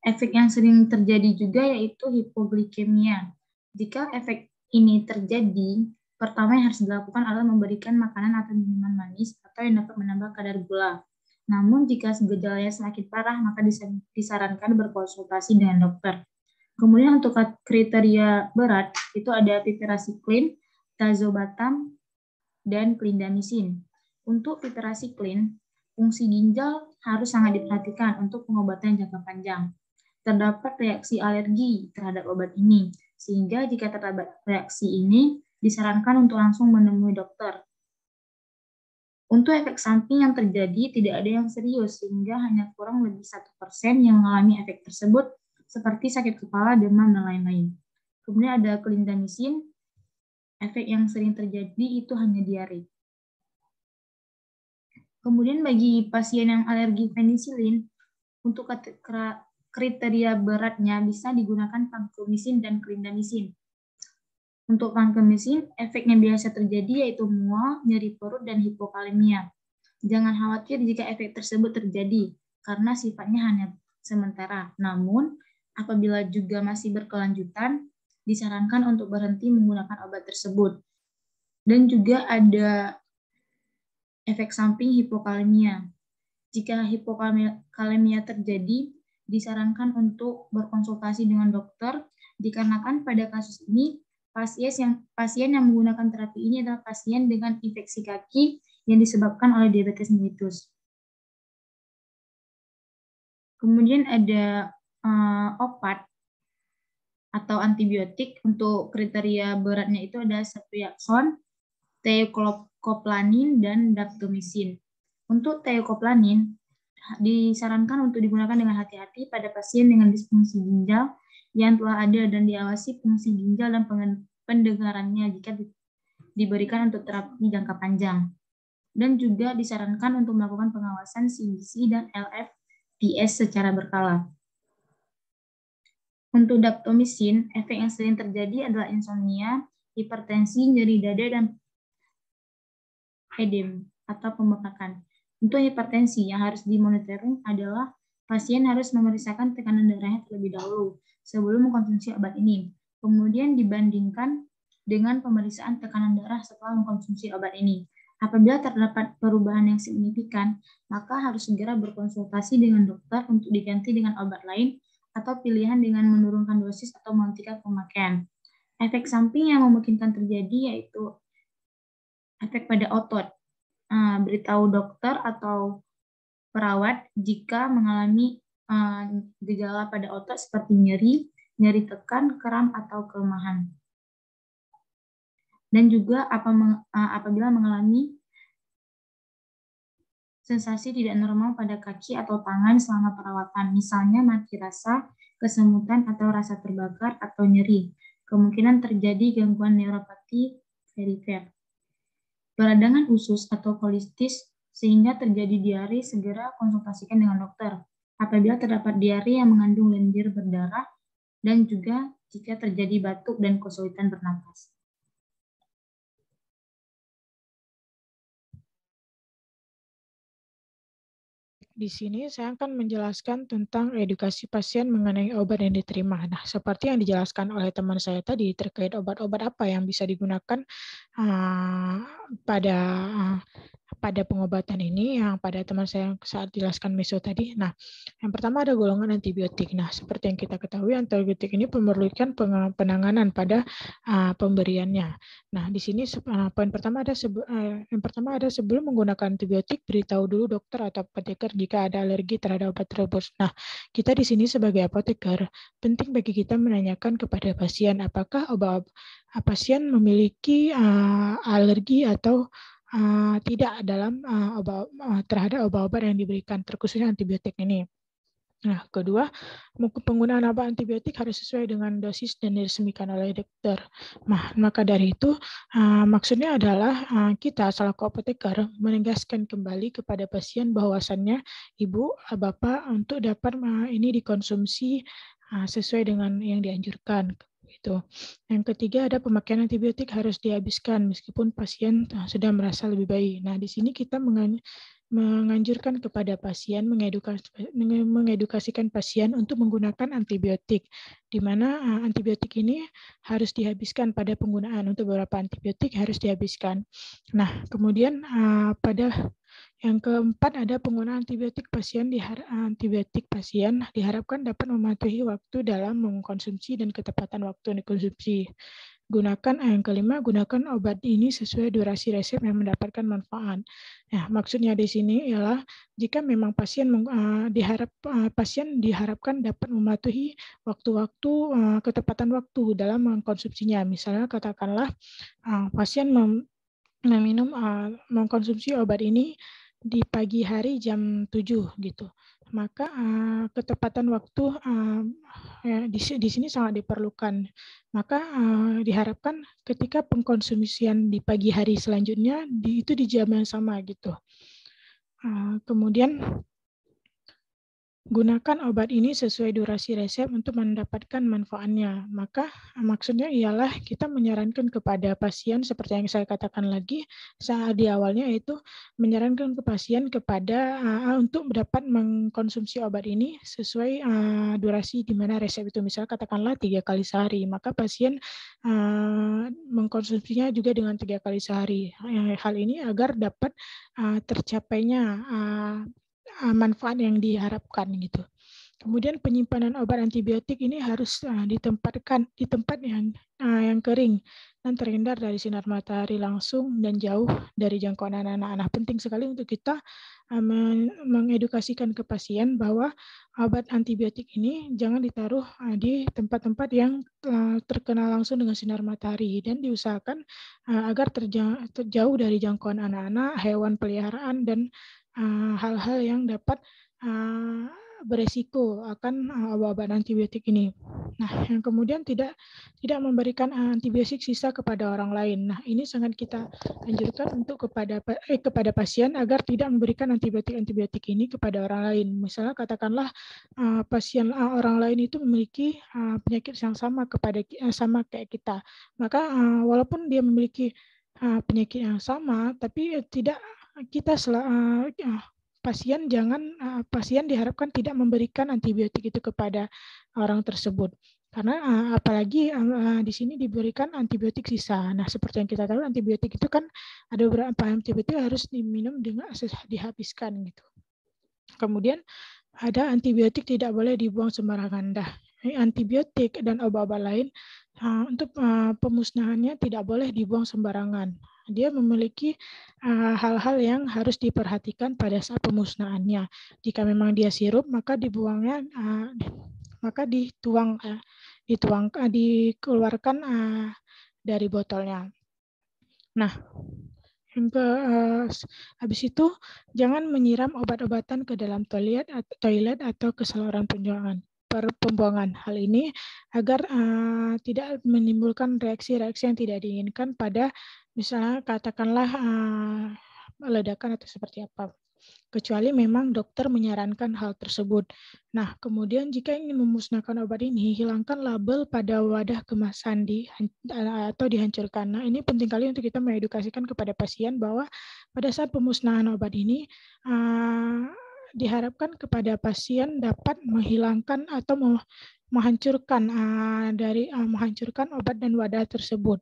Efek yang sering terjadi juga yaitu hipoglikemia. Jika efek ini terjadi, pertama yang harus dilakukan adalah memberikan makanan atau minuman manis atau yang dapat menambah kadar gula. Namun jika gejalanya semakin parah, maka disarankan berkonsultasi dengan dokter. Kemudian untuk kriteria berat, itu ada piperacillin, tazobactam, dan clindamycin. Untuk piperacillin, fungsi ginjal harus sangat diperhatikan untuk pengobatan jangka panjang. Terdapat reaksi alergi terhadap obat ini, sehingga jika terdapat reaksi ini, disarankan untuk langsung menemui dokter. Untuk efek samping yang terjadi tidak ada yang serius, sehingga hanya kurang lebih 1% yang mengalami efek tersebut, seperti sakit kepala, demam, dan lain-lain. Kemudian ada clindamycin, efek yang sering terjadi itu hanya diare. Kemudian bagi pasien yang alergi penicillin, untuk kriteria beratnya bisa digunakan vancomycin dan clindamycin. Untuk vancomycin, efeknya biasa terjadi yaitu mual, nyeri perut, dan hipokalemia. Jangan khawatir jika efek tersebut terjadi, karena sifatnya hanya sementara. Namun, apabila juga masih berkelanjutan, disarankan untuk berhenti menggunakan obat tersebut. Dan juga ada efek samping hipokalemia. Jika hipokalemia terjadi, disarankan untuk berkonsultasi dengan dokter, dikarenakan pada kasus ini, pasien yang menggunakan terapi ini adalah pasien dengan infeksi kaki yang disebabkan oleh diabetes mellitus. Kemudian ada obat atau antibiotik. Untuk kriteria beratnya itu ada ceftriaxone, tiocoplanin, dan daptomycin. Untuk tiocoplanin disarankan untuk digunakan dengan hati-hati pada pasien dengan disfungsi ginjal yang telah ada dan diawasi fungsi ginjal dan pendengarannya jika diberikan untuk terapi jangka panjang. Dan juga disarankan untuk melakukan pengawasan CBC dan LFTS secara berkala. Untuk daptomycin, efek yang sering terjadi adalah insomnia, hipertensi, nyeri dada, dan edem atau pembengkakan. Untuk hipertensi yang harus dimonitoring adalah pasien harus memeriksakan tekanan darahnya terlebih dahulu sebelum mengkonsumsi obat ini. Kemudian dibandingkan dengan pemeriksaan tekanan darah setelah mengkonsumsi obat ini. Apabila terdapat perubahan yang signifikan, maka harus segera berkonsultasi dengan dokter untuk diganti dengan obat lain atau pilihan dengan menurunkan dosis atau menghentikan pemakaian. Efek samping yang memungkinkan terjadi yaitu efek pada otot. Beritahu dokter atau perawat jika mengalami gejala pada otot seperti nyeri, nyeri tekan, kram, atau kelemahan. Dan juga apabila mengalami sensasi tidak normal pada kaki atau tangan selama perawatan, misalnya mati rasa, kesemutan, atau rasa terbakar atau nyeri. Kemungkinan terjadi gangguan neuropati perifer. Peradangan usus atau kolistis sehingga terjadi diare, segera konsultasikan dengan dokter. Apabila terdapat diare yang mengandung lendir berdarah, dan juga jika terjadi batuk dan kesulitan bernapas. Di sini saya akan menjelaskan tentang edukasi pasien mengenai obat yang diterima. Nah, seperti yang dijelaskan oleh teman saya tadi terkait obat-obat apa yang bisa digunakan pada pengobatan ini yang pada teman saya saat jelaskan meso tadi. Nah, yang pertama ada golongan antibiotik. Nah, seperti yang kita ketahui antibiotik ini memerlukan penanganan pada pemberiannya. Nah, di sini poin pertama ada sebelum menggunakan antibiotik beritahu dulu dokter atau apoteker jika ada alergi terhadap obat tersebut. Nah, kita di sini sebagai apoteker penting bagi kita menanyakan kepada pasien apakah pasien memiliki alergi atau tidak dalam terhadap obat-obat yang diberikan, terkhususnya antibiotik ini. Nah, kedua, penggunaan obat antibiotik harus sesuai dengan dosis dan diresmikan oleh dokter. Nah, maka dari itu, maksudnya adalah kita selaku apoteker menegaskan kembali kepada pasien bahwasannya ibu, bapak untuk dapat ini dikonsumsi sesuai dengan yang dianjurkan. Itu. Yang ketiga ada pemakaian antibiotik harus dihabiskan meskipun pasien sudah merasa lebih baik. Nah, di sini kita menganjurkan kepada pasien, mengedukasikan pasien untuk menggunakan antibiotik, di mana antibiotik ini harus dihabiskan pada penggunaan. Untuk beberapa antibiotik harus dihabiskan. Nah, kemudian pada yang keempat ada penggunaan antibiotik pasien diharapkan dapat mematuhi waktu dalam mengkonsumsi dan ketepatan waktu dikonsumsi. Yang kelima, gunakan obat ini sesuai durasi resep yang mendapatkan manfaat. Nah, maksudnya di sini ialah jika memang pasien diharapkan dapat mematuhi waktu-waktu ketepatan waktu dalam mengkonsumsinya. Misalnya katakanlah pasien mengkonsumsi obat ini di pagi hari jam 7 gitu. Maka ketepatan waktu di sini sangat diperlukan. Maka diharapkan ketika pengkonsumsian di pagi hari selanjutnya itu di jam yang sama gitu. Kemudian gunakan obat ini sesuai durasi resep untuk mendapatkan manfaatnya. Maka maksudnya ialah kita menyarankan kepada pasien seperti yang saya katakan lagi saat di awalnya, yaitu menyarankan ke pasien untuk dapat mengkonsumsi obat ini sesuai durasi di mana resep itu. Misalnya katakanlah 3 kali sehari, maka pasien mengkonsumsinya juga dengan 3 kali sehari. Hal ini agar dapat tercapainya manfaat yang diharapkan gitu. Kemudian penyimpanan obat antibiotik ini harus di tempat yang kering dan terhindar dari sinar matahari langsung dan jauh dari jangkauan anak-anak. Nah, penting sekali untuk kita mengedukasikan ke pasien bahwa obat antibiotik ini jangan ditaruh di tempat-tempat yang terkena langsung dengan sinar matahari dan diusahakan agar terjauh dari jangkauan anak-anak, hewan peliharaan, dan hal-hal yang dapat beresiko akan obat-obat antibiotik ini. Nah, yang kemudian tidak memberikan antibiotik sisa kepada orang lain. Nah, ini sangat kita anjurkan untuk kepada pasien agar tidak memberikan antibiotik ini kepada orang lain. Misalnya katakanlah orang lain itu memiliki penyakit yang sama kayak kita. Maka walaupun dia memiliki penyakit yang sama, tapi tidak pasien diharapkan tidak memberikan antibiotik itu kepada orang tersebut, karena apalagi di sini diberikan antibiotik sisa. Nah, seperti yang kita tahu antibiotik itu kan ada beberapa antibiotik harus diminum dengan dihabiskan gitu. Kemudian ada antibiotik tidak boleh dibuang sembarangan. Antibiotik dan obat-obat lain untuk pemusnahannya tidak boleh dibuang sembarangan. Dia memiliki hal-hal yang harus diperhatikan pada saat pemusnahannya. Jika memang dia sirup, maka dikeluarkan dari botolnya. Nah, habis itu jangan menyiram obat-obatan ke dalam toilet atau ke saluran pembuangan. Hal ini agar tidak menimbulkan reaksi-reaksi yang tidak diinginkan pada misalnya katakanlah ledakan atau seperti apa. Kecuali memang dokter menyarankan hal tersebut. Nah, kemudian jika ingin memusnahkan obat ini, hilangkan label pada wadah kemasan atau dihancurkan. Nah, ini penting kali untuk kita mengedukasikan kepada pasien bahwa pada saat pemusnahan obat ini diharapkan kepada pasien dapat menghilangkan atau menghancurkan obat dan wadah tersebut.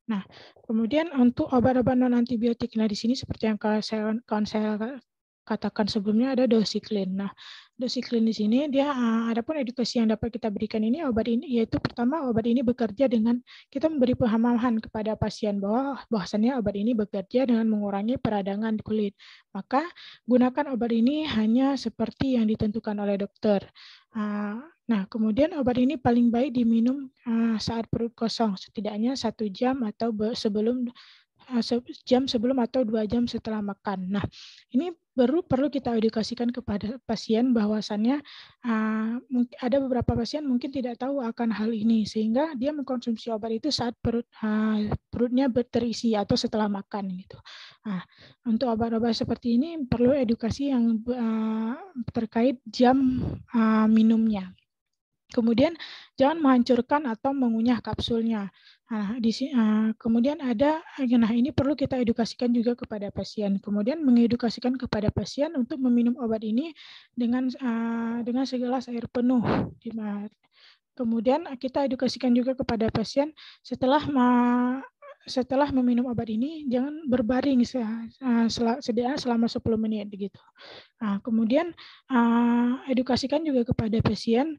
Nah, kemudian untuk obat-obat non-antibiotik, nah di sini seperti yang saya katakan sebelumnya ada doxycycline. Nah, doxycycline di sini dia adapun edukasi yang dapat kita berikan ini obat ini yaitu pertama obat ini bekerja dengan kita memberi pemahaman kepada pasien bahwasannya obat ini bekerja dengan mengurangi peradangan di kulit. Maka gunakan obat ini hanya seperti yang ditentukan oleh dokter. Nah, kemudian obat ini paling baik diminum saat perut kosong, setidaknya 1 jam atau sebelum jam sebelum atau 2 jam setelah makan. Nah, ini perlu kita edukasikan kepada pasien bahwasannya ada beberapa pasien mungkin tidak tahu akan hal ini sehingga dia mengkonsumsi obat itu saat perutnya terisi atau setelah makan gitu. Nah, untuk obat-obat seperti ini perlu edukasi yang terkait jam minumnya. Kemudian jangan menghancurkan atau mengunyah kapsulnya. Kemudian ini perlu kita edukasikan juga kepada pasien. Kemudian mengedukasikan kepada pasien untuk meminum obat ini dengan segelas air penuh. Kemudian kita edukasikan juga kepada pasien setelah meminum obat ini jangan berbaring selama 10 menit gitu. Kemudian edukasikan juga kepada pasien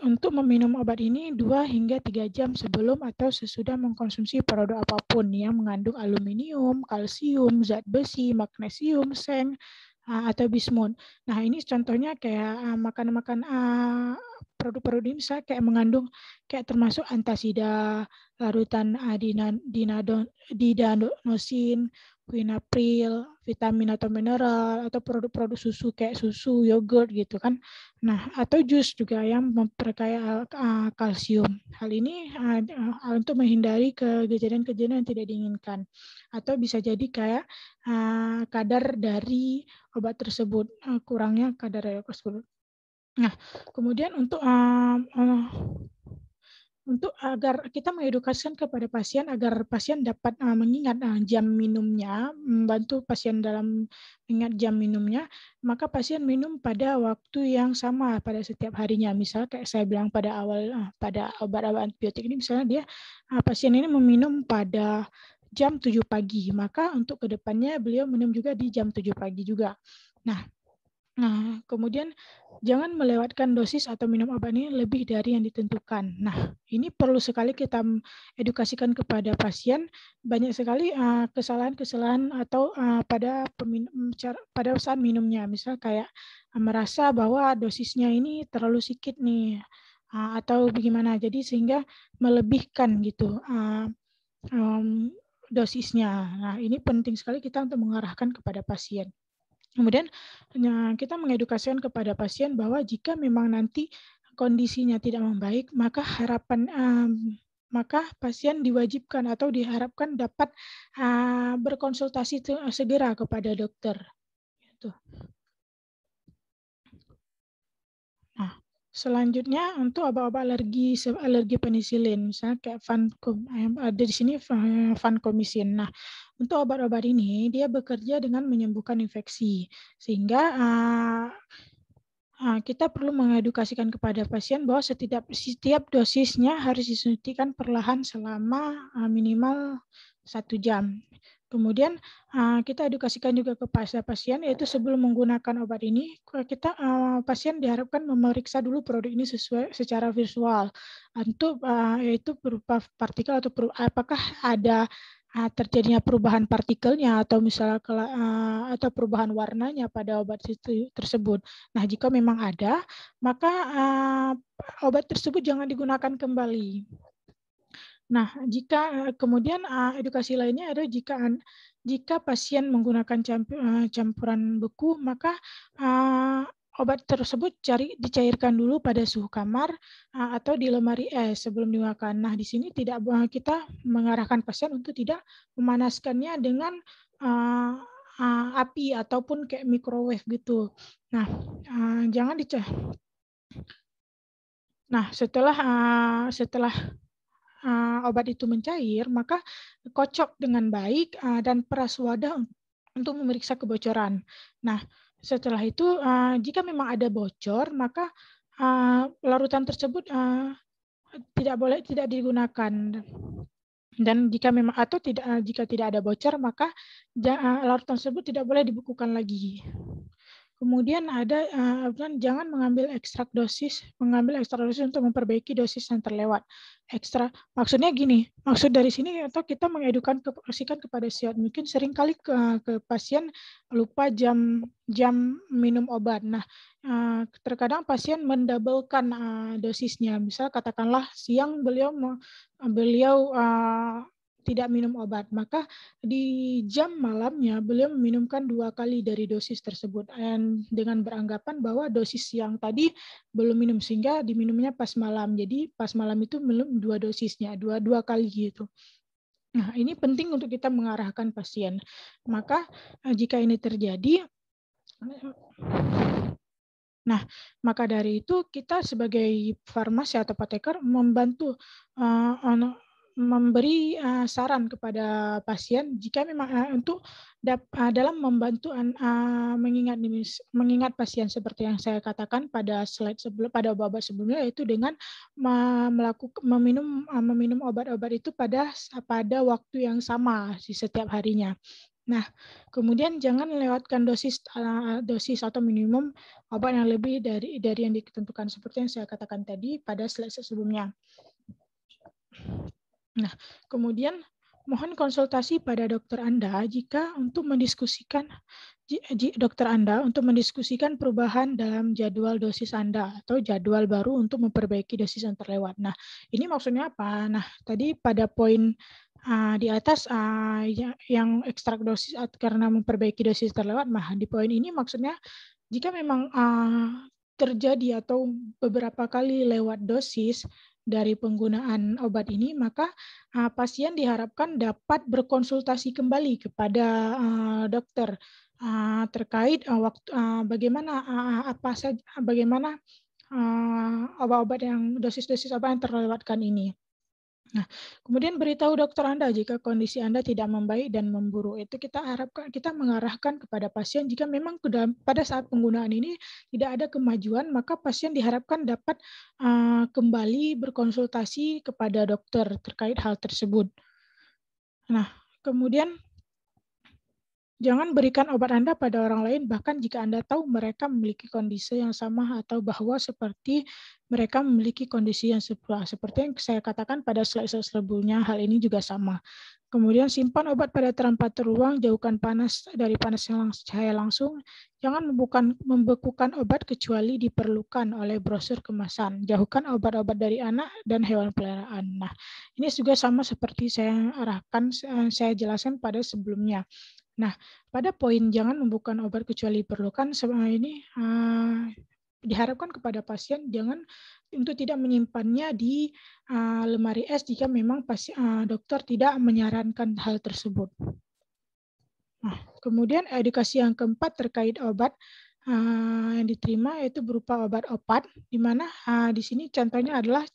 untuk meminum obat ini 2 hingga 3 jam sebelum atau sesudah mengkonsumsi produk apapun yang mengandung aluminium, kalsium, zat besi, magnesium, seng, atau bismut. Nah, ini contohnya kayak makan-makan produk-produk ini misalnya kayak mengandung kayak termasuk antasida, larutan didanosin, quinapril, vitamin atau mineral, atau produk-produk susu kayak susu, yogurt gitu kan. Nah, atau jus juga yang memperkaya kalsium. Hal ini untuk menghindari kejadian-kejadian yang tidak diinginkan. Atau bisa jadi kayak kadar dari obat tersebut, kurangnya kadar dari obat tersebut. Nah, kemudian untuk agar kita mengedukasikan kepada pasien agar pasien dapat mengingat jam minumnya, membantu pasien dalam mengingat jam minumnya, maka pasien minum pada waktu yang sama pada setiap harinya. Misal kayak saya bilang pada awal pada obat-obat antibiotik ini misalnya dia pasien ini meminum pada jam 7 pagi, maka untuk kedepannya beliau minum juga di jam 7 pagi juga. Nah, kemudian jangan melewatkan dosis atau minum obat ini lebih dari yang ditentukan. Nah, ini perlu sekali kita edukasikan kepada pasien. Banyak sekali kesalahan-kesalahan atau pada saat minumnya. Misal kayak merasa bahwa dosisnya ini terlalu sedikit nih, atau bagaimana. Jadi sehingga melebihkan gitu dosisnya. Nah, ini penting sekali kita untuk mengarahkan kepada pasien. Kemudian kita mengedukasikan kepada pasien bahwa jika memang nanti kondisinya tidak membaik, maka pasien diwajibkan atau diharapkan dapat berkonsultasi segera kepada dokter. Gitu. Nah, selanjutnya untuk obat-obat alergi penisilin, misalnya kayak ada di sini vancomycin. Nah, untuk obat-obat ini dia bekerja dengan menyembuhkan infeksi, sehingga kita perlu mengedukasikan kepada pasien bahwa setiap dosisnya harus disuntikan perlahan selama minimal 1 jam. Kemudian kita edukasikan juga kepada pasien, yaitu sebelum menggunakan obat ini, pasien diharapkan memeriksa dulu produk ini secara visual, untuk yaitu berupa partikel atau apakah ada terjadinya perubahan partikelnya atau misalnya atau perubahan warnanya pada obat tersebut. Nah, jika memang ada, maka obat tersebut jangan digunakan kembali. Nah, kemudian edukasi lainnya adalah jika pasien menggunakan campuran beku, maka obat tersebut dicairkan dulu pada suhu kamar atau di lemari es sebelum digunakan. Nah, di sini kita mengarahkan pasien untuk tidak memanaskannya dengan api ataupun kayak microwave gitu. Nah, jangan Nah, setelah obat itu mencair, maka kocok dengan baik dan peras wadah untuk memeriksa kebocoran. Nah, setelah itu, jika memang ada bocor, maka larutan tersebut tidak digunakan. Dan jika memang atau tidak jika tidak ada bocor, maka larut tersebut tidak boleh dibekukan lagi. Kemudian ada jangan mengambil ekstrak dosis untuk memperbaiki dosis yang terlewat. Maksudnya gini, maksud dari sini atau kita mengedukasikan kepada SIOT, mungkin seringkali ke pasien lupa jam minum obat. Nah, terkadang pasien mendabelkan dosisnya. Misal katakanlah siang beliau tidak minum obat, maka di jam malamnya beliau meminumkan 2 kali dari dosis tersebut, dengan beranggapan bahwa dosis yang tadi belum minum sehingga diminumnya pas malam. Jadi pas malam itu minum 2 dosisnya, dua kali gitu. Nah, ini penting untuk kita mengarahkan pasien. Maka jika ini terjadi, maka dari itu kita sebagai farmasi atau apoteker membantu memberi saran kepada pasien jika memang untuk dalam membantu mengingat pasien seperti yang saya katakan pada slide pada obat-obat sebelumnya, yaitu dengan meminum obat-obat itu pada waktu yang sama di setiap harinya. Nah, kemudian jangan lewatkan dosis atau minimum obat yang lebih dari yang ditentukan seperti yang saya katakan tadi pada slide sebelumnya. Nah, kemudian mohon konsultasi pada dokter Anda untuk mendiskusikan perubahan dalam jadwal dosis Anda atau jadwal baru untuk memperbaiki dosis yang terlewat. Nah, ini maksudnya apa? Nah, tadi pada poin di atas yang ekstrak dosis karena memperbaiki dosis terlewat, di poin ini maksudnya jika memang terjadi atau beberapa kali lewat dosis dari penggunaan obat ini, maka pasien diharapkan dapat berkonsultasi kembali kepada dokter terkait bagaimana obat-obat yang dosis-dosis obat yang terlewatkan ini. Nah, kemudian beritahu dokter Anda jika kondisi Anda tidak membaik dan memburuk. Itu kita mengarahkan kepada pasien jika memang pada saat penggunaan ini tidak ada kemajuan, maka pasien diharapkan dapat kembali berkonsultasi kepada dokter terkait hal tersebut. Nah, kemudian jangan berikan obat Anda pada orang lain, bahkan jika Anda tahu mereka memiliki kondisi yang sama atau bahwa seperti mereka memiliki kondisi yang serupa. Seperti yang saya katakan pada slide sebelumnya, hal ini juga sama. Kemudian simpan obat pada tempat terluang, jauhkan dari panas cahaya langsung. Jangan membekukan obat kecuali diperlukan oleh brosur kemasan. Jauhkan obat-obat dari anak dan hewan peliharaan. Nah, ini juga sama seperti saya jelaskan pada sebelumnya. Nah, pada poin jangan membuka obat kecuali diperlukan, ini diharapkan kepada pasien untuk tidak menyimpannya di lemari es jika memang dokter tidak menyarankan hal tersebut. Nah, kemudian edukasi yang keempat terkait obat yang diterima yaitu berupa obat OPAT, di mana di sini contohnya adalah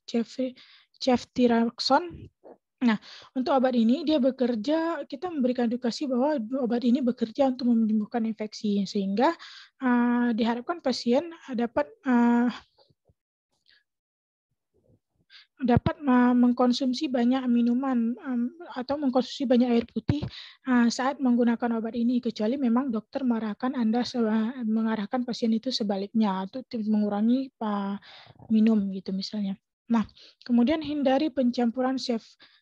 ceftriaxone. Nah, untuk obat ini kita memberikan edukasi bahwa obat ini bekerja untuk menyembuhkan infeksi, sehingga diharapkan pasien dapat mengkonsumsi banyak minuman atau mengkonsumsi banyak air putih saat menggunakan obat ini, kecuali memang dokter mengarahkan pasien itu sebaliknya atau mengurangi minum gitu misalnya. Nah, kemudian hindari pencampuran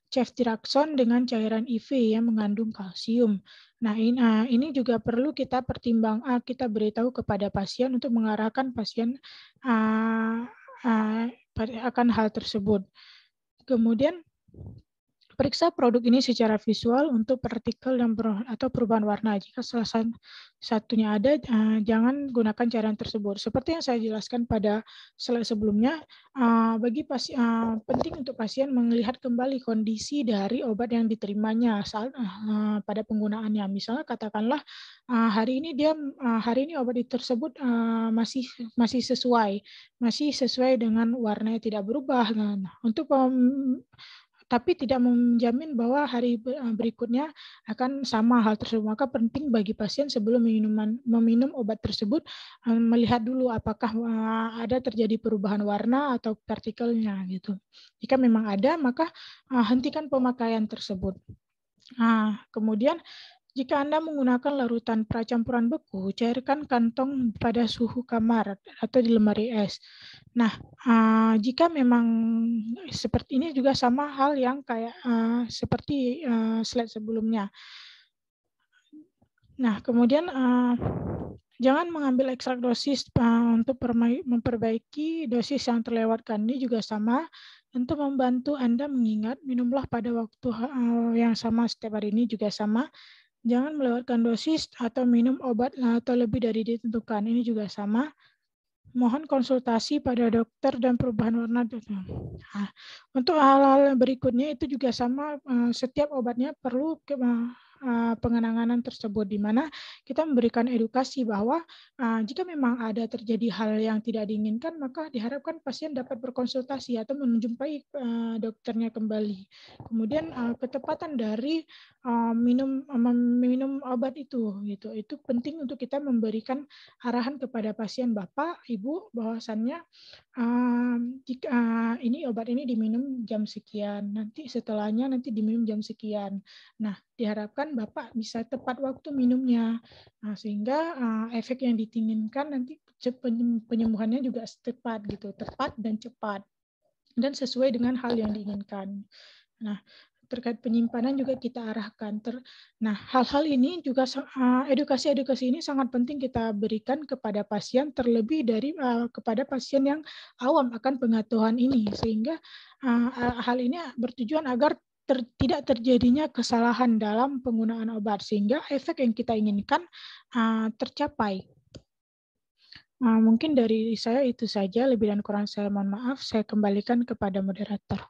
ceftriaxone dengan cairan IV yang mengandung kalsium. Nah, ini juga perlu kita kita beritahu kepada pasien untuk mengarahkan pasien akan hal tersebut. Kemudian periksa produk ini secara visual untuk partikel atau perubahan warna. Jika salah satunya ada, jangan gunakan cairan tersebut. Seperti yang saya jelaskan pada slide sebelumnya, penting untuk pasien melihat kembali kondisi dari obat yang diterimanya saat pada penggunaannya. Misalnya katakanlah hari ini obat tersebut masih sesuai dengan warnanya tidak berubah. Nah, untuk tapi tidak menjamin bahwa hari berikutnya akan sama hal tersebut. Maka penting bagi pasien sebelum meminum obat tersebut melihat dulu apakah ada terjadi perubahan warna atau partikelnya gitu. Jika memang ada, maka hentikan pemakaian tersebut. Kemudian jika Anda menggunakan larutan pracampuran beku, cairkan kantong pada suhu kamar atau di lemari es. Nah, jika memang seperti ini juga sama hal yang kayak seperti slide sebelumnya. Nah, kemudian jangan mengambil ekstrak dosis untuk memperbaiki dosis yang terlewatkan. Ini juga sama. Untuk membantu Anda mengingat, minumlah pada waktu yang sama setiap hari ini juga sama. Jangan melewatkan dosis atau minum obat atau lebih dari ditentukan. Ini juga sama. Mohon konsultasi pada dokter dan perubahan warna. Untuk hal-hal berikutnya itu juga sama. Setiap obatnya perlu pengenangan tersebut, di mana kita memberikan edukasi bahwa jika memang ada terjadi hal yang tidak diinginkan, maka diharapkan pasien dapat berkonsultasi atau menjumpai dokternya kembali. Kemudian ketepatan dari minum obat itu penting untuk kita memberikan arahan kepada pasien Bapak, Ibu, bahwasannya jika ini obat ini diminum jam sekian, nanti setelahnya nanti diminum jam sekian. Nah, diharapkan Bapak bisa tepat waktu minumnya, sehingga efek yang diinginkan nanti penyembuhannya juga tepat gitu, tepat dan cepat, dan sesuai dengan hal yang diinginkan. Nah, terkait penyimpanan juga kita arahkan. Nah, hal-hal ini juga edukasi-edukasi ini sangat penting kita berikan kepada pasien, terlebih dari kepada pasien yang awam akan pengetahuan ini, sehingga hal ini bertujuan agar tidak terjadinya kesalahan dalam penggunaan obat, sehingga efek yang kita inginkan tercapai. Mungkin dari saya itu saja, lebih dan kurang saya mohon maaf. Saya kembalikan kepada moderator.